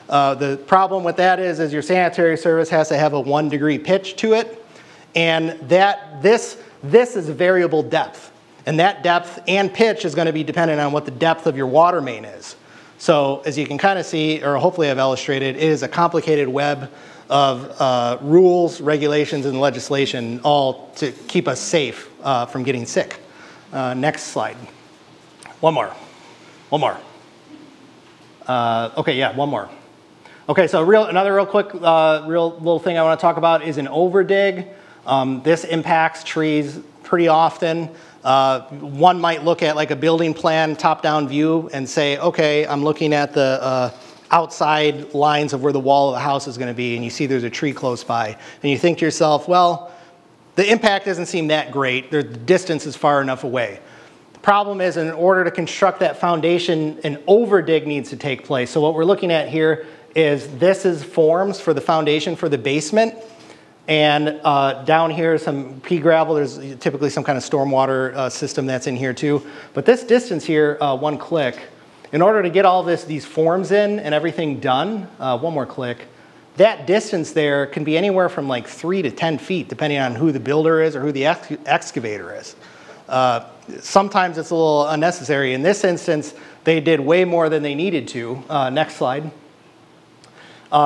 The problem with that is your sanitary service has to have a 1-degree pitch to it, and this is variable depth. And that depth and pitch is going to be dependent on what the depth of your water main is. So as you can kind of see, or hopefully I've illustrated, it is a complicated web of rules, regulations, and legislation, all to keep us safe from getting sick. Next slide. One more. Okay, yeah, one more. Okay, so another real quick, real little thing I want to talk about is an overdig. This impacts trees pretty often. One might look at like a building plan, top-down view, and say, okay, I'm looking at the outside lines of where the wall of the house is going to be, and you see there's a tree close by, and you think to yourself, well, the impact doesn't seem that great. The distance is far enough away. The problem is, in order to construct that foundation, an overdig needs to take place. So what we're looking at here is this is forms for the foundation for the basement, and down here is some pea gravel. There's typically some kind of stormwater system that's in here too. But this distance here, one click, in order to get all these forms in and everything done, one more click, that distance there can be anywhere from like 3 to 10 feet, depending on who the builder is or who the excavator is. Sometimes it's a little unnecessary. In this instance, they did way more than they needed to. Next slide.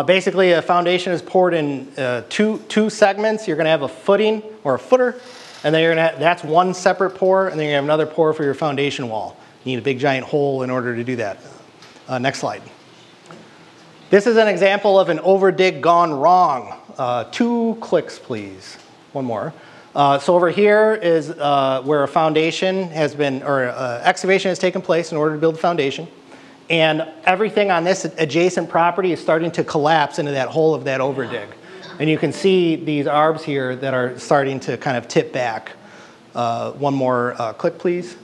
Basically, a foundation is poured in two segments. You're going to have a footing or a footer, and then that's one separate pour, and then you have another pour for your foundation wall. You need a big giant hole in order to do that. Next slide. This is an example of an overdig gone wrong. 2 clicks, please. One more. So over here is where a foundation has been, or excavation has taken place in order to build a foundation. And everything on this adjacent property is starting to collapse into that hole of that overdig. And you can see these arbs here that are starting to kind of tip back. One more click, please.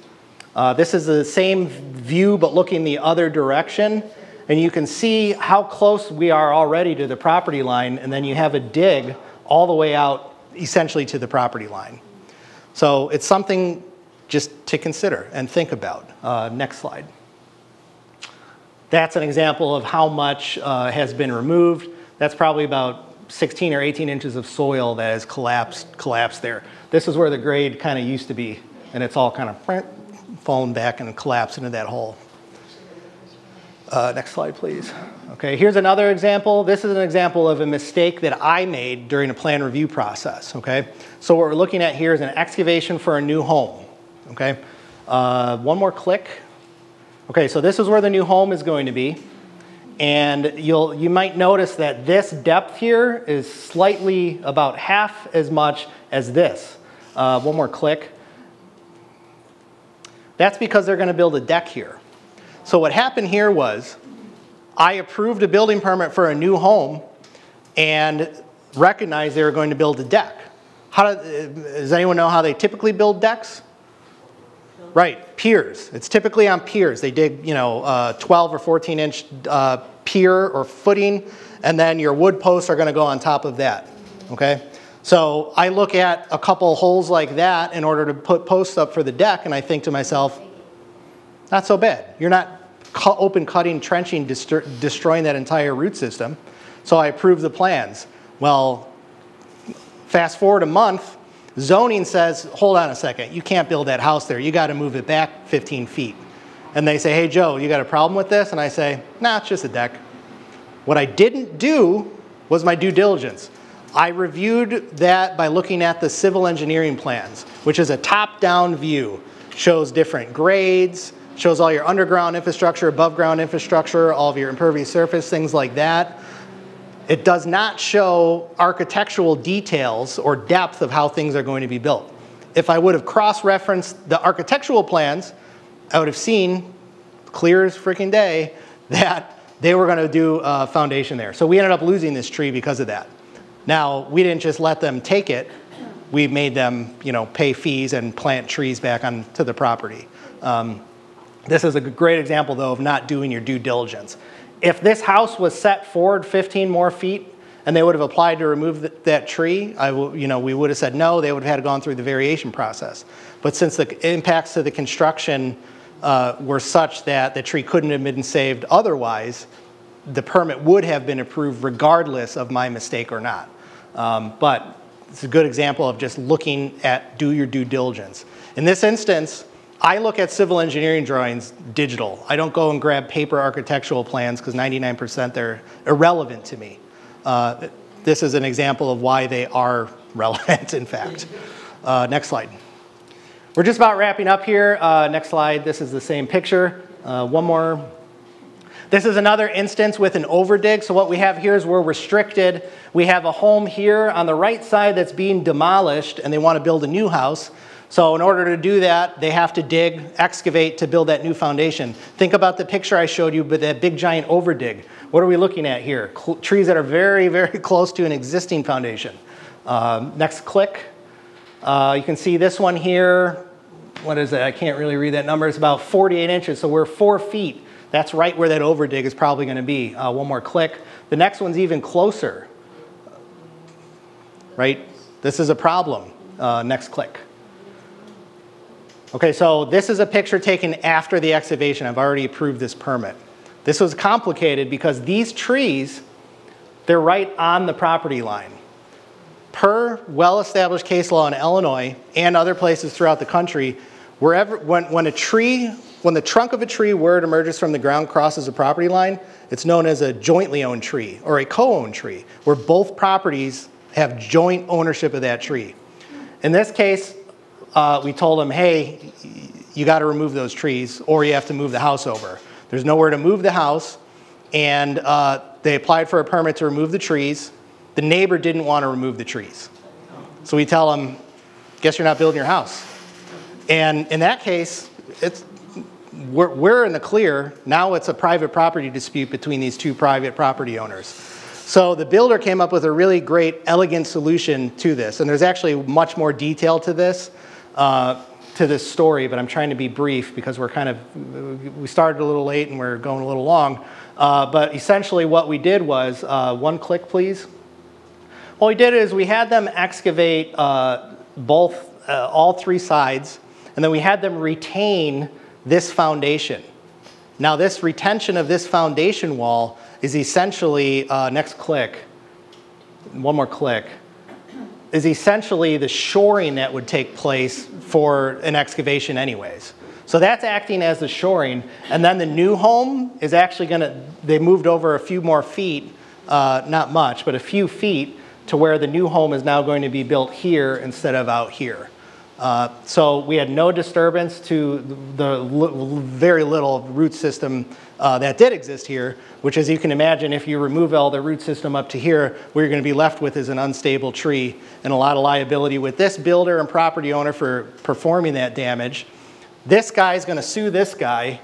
This is the same view, but looking the other direction. And you can see how close we are already to the property line, and then you have a dig all the way out, essentially to the property line. So it's something just to consider and think about. Next slide. That's an example of how much has been removed. That's probably about 16 or 18 inches of soil that has collapsed there. This is where the grade kind of used to be, and it's all kind of fallen back and collapsed into that hole. Next slide, please. Okay, here's another example. This is an example of a mistake that I made during a plan review process, okay? So what we're looking at here is an excavation for a new home, okay? One more click. Okay, so this is where the new home is going to be. And you might notice that this depth here is slightly about half as much as this. One more click. That's because they're going to build a deck here. So what happened here was I approved a building permit for a new home and recognized they were going to build a deck. Does anyone know how they typically build decks? Right, piers. It's typically on piers. They dig, 12 or 14 inch pier or footing, and then your wood posts are going to go on top of that, okay? So I look at a couple holes like that in order to put posts up for the deck, and I think to myself, not so bad. You're not open cutting, trenching, destroying that entire root system. So I approve the plans. Well, fast forward a month, zoning says, hold on a second, you can't build that house there. You got to move it back 15 feet. And they say, hey, Joe, you got a problem with this? And I say, nah, it's just a deck. What I didn't do was my due diligence. I reviewed that by looking at the civil engineering plans, which is a top-down view. Shows different grades, shows all your underground infrastructure, above ground infrastructure, all of your impervious surface, things like that. It does not show architectural details or depth of how things are going to be built. If I would have cross-referenced the architectural plans, I would have seen, clear as freaking day, that they were going to do a foundation there. So we ended up losing this tree because of that. Now, we didn't just let them take it. We made them, pay fees and plant trees back onto the property. This is a great example, though, of not doing your due diligence. If this house was set forward 15 more feet and they would have applied to remove that tree, we would have said no. They would have had to gone through the variation process. But since the impacts to the construction were such that the tree couldn't have been saved otherwise, the permit would have been approved regardless of my mistake or not. But it's a good example of just looking at do your due diligence. In this instance, I look at civil engineering drawings digital. I don't go and grab paper architectural plans because 99% they're irrelevant to me. This is an example of why they are relevant, in fact. Next slide. We're just about wrapping up here. Next slide. This is the same picture. One more. This is another instance with an overdig. So what we have here is we're restricted. We have a home here on the right side that's being demolished, and they want to build a new house. So in order to do that, they have to dig, excavate to build that new foundation. Think about the picture I showed you, but that big giant overdig. What are we looking at here? Trees that are very, very close to an existing foundation. Next click. You can see this one here. What is it? I can't really read that number. It's about 48 inches, so we're 4 feet. That's right where that overdig is probably going to be. One more click. The next one's even closer. Right? This is a problem. Next click. Okay, so this is a picture taken after the excavation. I've already approved this permit. This was complicated because these trees, they're right on the property line. Per well-established case law in Illinois and other places throughout the country, when the trunk of a tree where it emerges from the ground crosses a property line, it's known as a jointly owned tree or a co-owned tree, where both properties have joint ownership of that tree. In this case, we told them, hey, you got to remove those trees or you have to move the house over. There's nowhere to move the house, and they applied for a permit to remove the trees. The neighbor didn't want to remove the trees. So we tell them, guess you're not building your house. And in that case, we're in the clear. Now it's a private property dispute between these two private property owners. So the builder came up with a really great, elegant solution to this. And there's actually much more detail to this story, but I'm trying to be brief because we started a little late and we're going a little long. But essentially what we did was, one click please. What we did is we had them excavate all three sides, and then we had them retain this foundation. Now this retention of this foundation wall is essentially, next click, one more click, is essentially the shoring that would take place for an excavation anyways. So that's acting as the shoring, and then the new home is actually they moved over a few more feet, not much, but a few feet to where the new home is now going to be built here instead of out here. So we had no disturbance to the very little root system that did exist here, which, as you can imagine, if you remove all the root system up to here, what you're going to be left with is an unstable tree and a lot of liability with this builder and property owner for performing that damage. This guy's going to sue this guy.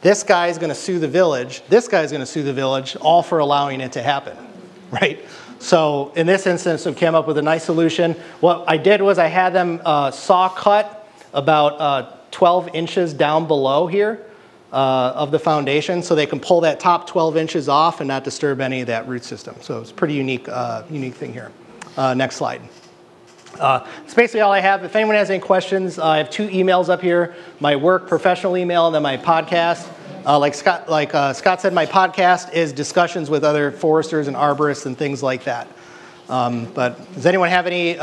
This guy's going to sue the village. This guy's going to sue the village, all for allowing it to happen, right? So in this instance, we came up with a nice solution. What I did was I had them saw cut about 12 inches down below here of the foundation, so they can pull that top 12 inches off and not disturb any of that root system. So it's a pretty unique thing here. Next slide. That's basically all I have. If anyone has any questions, I have 2 emails up here, my work professional email and then my podcast. Like Scott said, my podcast is discussions with other foresters and arborists and things like that. But does anyone have any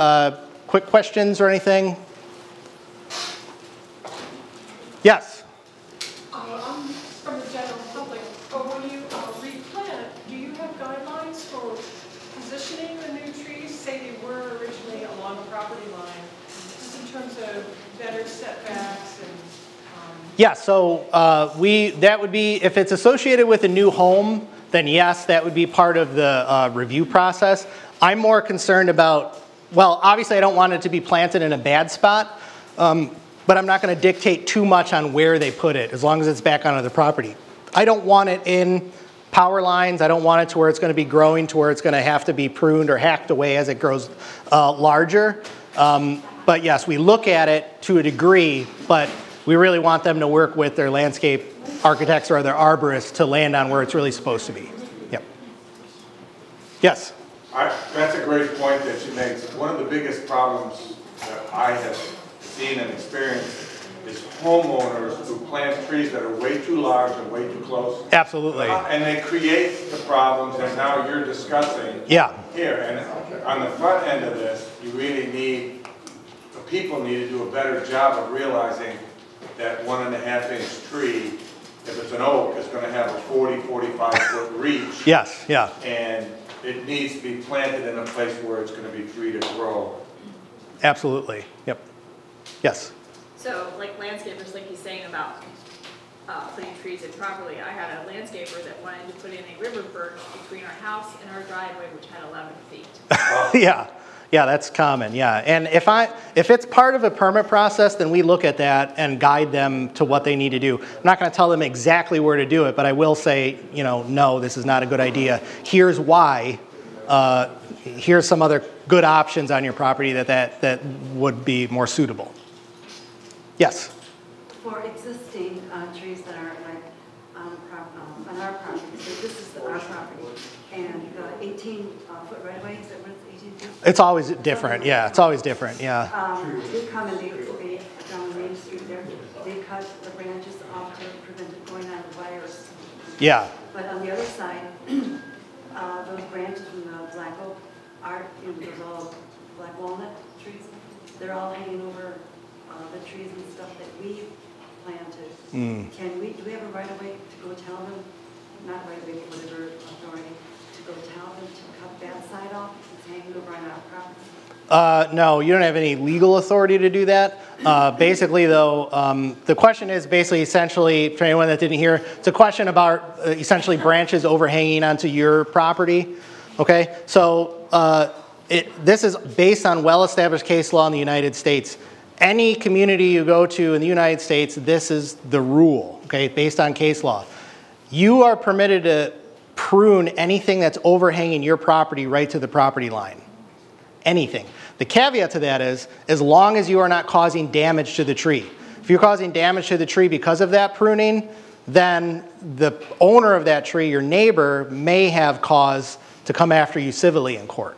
quick questions or anything? Yes? I'm from the general public, but when you replant, do you have guidelines for positioning the new trees? Say they were originally along the property line, just in terms of better setbacks and... Yeah, so that would be, if it's associated with a new home, then yes, that would be part of the review process. I'm more concerned about, well, obviously I don't want it to be planted in a bad spot, but I'm not going to dictate too much on where they put it, as long as it's back onto the property. I don't want it in power lines. I don't want it to where it's going to be growing to where it's going to have to be pruned or hacked away as it grows larger. But yes, we look at it to a degree, but we really want them to work with their landscape architects or their arborists to land on where it's really supposed to be. Yep. Yes? That's a great point that she makes. One of the biggest problems that I have seen and experienced is homeowners who plant trees that are way too large and way too close. Absolutely. And they create the problems that now you're discussing here. And on the front end of this, you really need, the people need to do a better job of realizing that 1.5-inch tree, if it's an oak, is going to have a 40, 45-foot reach. Yes, yeah. And it needs to be planted in a place where it's going to be free to grow. Absolutely, yep. Yes? So like landscapers, like he's saying about putting trees in properly, I had a landscaper that wanted to put in a river birch between our house and our driveway, which had 11 feet. Yeah, that's common, yeah. And if it's part of a permit process, then we look at that and guide them to what they need to do. I'm not going to tell them exactly where to do it, but I will say, no, this is not a good idea. Here's why. Here's some other good options on your property that would be more suitable. Yes? For existing trees that are like on our property, so this is our property, and 18-foot right-of-way, is that what it's 18 feet? It's always different, yeah, it's always different, yeah. They come and they down Main Street there, they cut the branches off to prevent it going on the wires. Yeah. But on the other side, those branches from the black oak are, those all black walnut trees, they're all hanging over the trees and stuff that we planted. Do we have a right of way to go tell them, not right of way, whatever authority, to go tell them to cut that side off? It's hanging over on our property. No, you don't have any legal authority to do that. Basically, though, the question is basically essentially, for anyone that didn't hear, it's a question about essentially branches overhanging onto your property. Okay, so this is based on well-established case law in the United States. Any community you go to in the United States, this is the rule, okay, based on case law. You are permitted to prune anything that's overhanging your property right to the property line. Anything. The caveat to that is, as long as you are not causing damage to the tree. If you're causing damage to the tree because of that pruning, then the owner of that tree, your neighbor, may have cause to come after you civilly in court.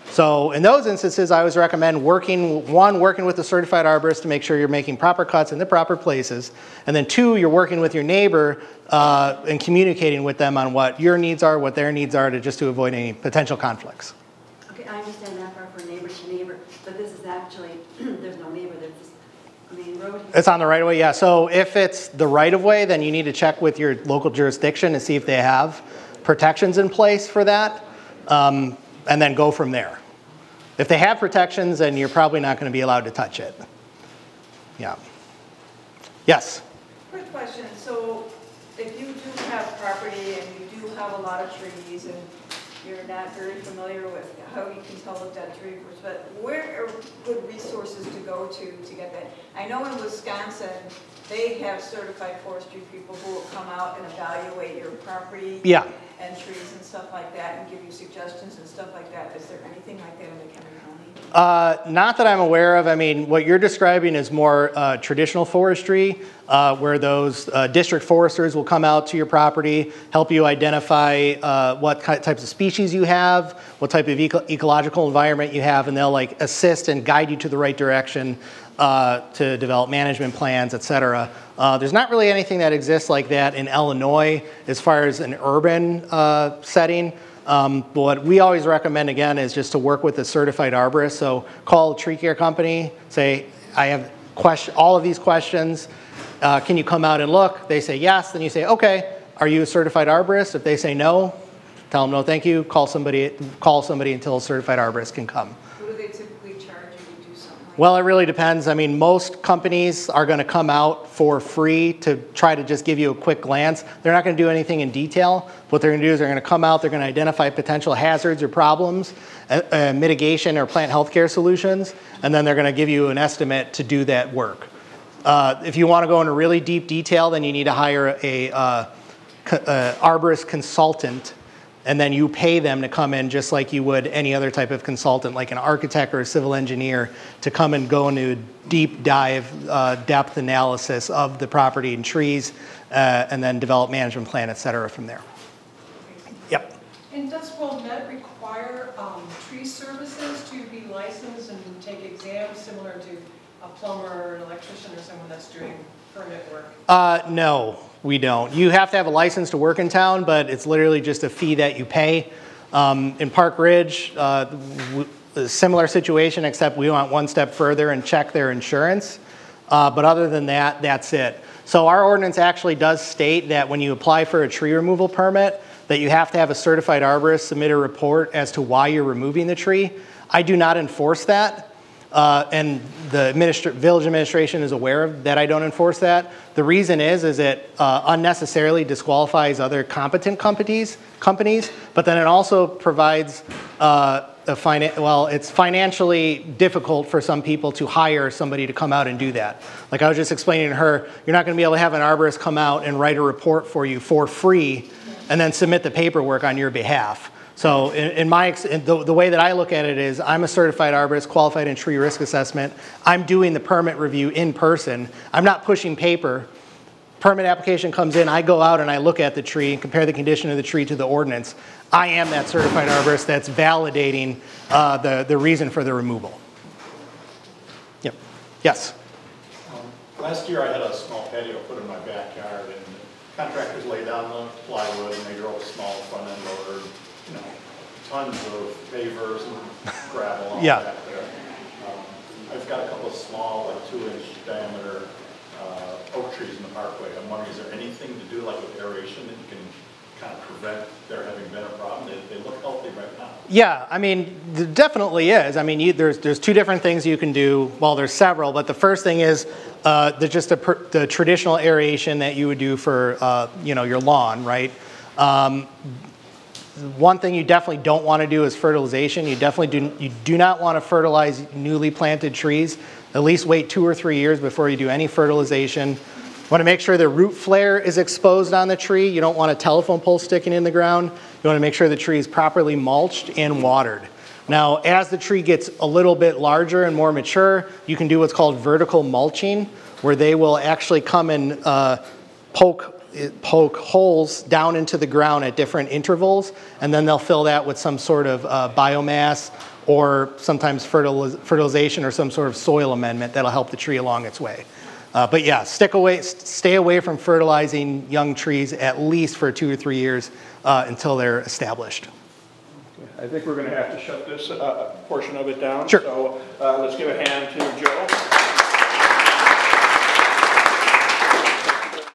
So in those instances, I always recommend working with the certified arborist to make sure you're making proper cuts in the proper places. And then 2, you're working with your neighbor and communicating with them on what your needs are, what their needs are, just to avoid any potential conflicts. Okay, I understand that part for neighbor to neighbor, but this is actually, there's no neighbor, there's just a main road. It's on the right of way, yeah. So if it's the right of way, then you need to check with your local jurisdiction and see if they have protections in place for that. And then go from there. If they have protections, then you're probably not going to be allowed to touch it. Yeah. Yes? Quick question. So if you do have property and you do have a lot of trees and you're not very familiar with how you can tell if that tree was, but where are good resources to go to get that? I know in Wisconsin, they have certified forestry people who will come out and evaluate your property. Yeah. And trees and stuff like that and give you suggestions and stuff like that. Is there anything like that in McHenry County? Not that I'm aware of. I mean, what you're describing is more traditional forestry, where those district foresters will come out to your property, help you identify what types of species you have, what type of ecological environment you have, and they'll like assist and guide you to the right direction to develop management plans, et cetera. There's not really anything that exists like that in Illinois as far as an urban setting. What we always recommend, again, is just to work with a certified arborist. So call a tree care company, say, I have all of these questions. Can you come out and look? They say yes. Then you say, okay, are you a certified arborist? If they say no, tell them no, thank you. Call somebody until a certified arborist can come. What do they typically charge you to do something like Well, it really depends. I mean, most companies are going to come out for free to try to just give you a quick glance. They're not going to do anything in detail. What they're going to do is they're going to come out, they're going to identify potential hazards or problems, mitigation or plant health care solutions, and then they're going to give you an estimate to do that work. If you want to go into really deep detail, then you need to hire a arborist consultant, and then you pay them to come in just like you would any other type of consultant, like an architect or a civil engineer, to come and go into a deep dive, depth analysis of the property and trees, and then develop management plan, et cetera, from there. Yep. And does Wilmette require tree services to be licensed and take exams similar to a plumber or an electrician or someone that's doing permit work? No, we don't. You have to have a license to work in town, but it's literally just a fee that you pay. In Park Ridge, a similar situation, except we went one step further and check their insurance. But other than that, that's it. So our ordinance actually does state that when you apply for a tree removal permit, that you have to have a certified arborist submit a report as to why you're removing the tree. I do not enforce that. And the village administration is aware of that I don't enforce that. The reason is it unnecessarily disqualifies other competent companies, but then it also provides it's financially difficult for some people to hire somebody to come out and do that. Like I was just explaining to her, you're not going to be able to have an arborist come out and write a report for you for free and then submit the paperwork on your behalf. So the way that I look at it is I'm a certified arborist qualified in tree risk assessment. I'm doing the permit review in person. I'm not pushing paper. Permit application comes in, I go out and I look at the tree and compare the condition of the tree to the ordinance. I am that certified arborist that's validating the reason for the removal. Yep. Yes? Last year I had a small patio put in my backyard, and contractors laid down the plywood and they drove a small front end loader, tons of pavers and gravel all back there. I've got a couple of small, like 2-inch diameter oak trees in the parkway. I'm wondering, is there anything to do like with aeration that you can kind of prevent there having been a problem? They look healthy right now. Yeah, I mean, there definitely is. I mean, there's two different things you can do. Well, there's several, but the first thing is the traditional aeration that you would do for your lawn, right? One thing you definitely don't want to do is fertilization. You do not want to fertilize newly planted trees. At least wait 2 or 3 years before you do any fertilization. Want to make sure the root flare is exposed on the tree. You don't want a telephone pole sticking in the ground. You want to make sure the tree is properly mulched and watered. Now, as the tree gets a little bit larger and more mature, you can do what's called vertical mulching, where they will actually come and poke holes down into the ground at different intervals, and then they'll fill that with some sort of biomass or sometimes fertilization or some sort of soil amendment that'll help the tree along its way. But yeah, stay away from fertilizing young trees at least for 2 or 3 years until they're established. I think we're going to have to shut this portion of it down. Sure. So let's give a hand to Joe.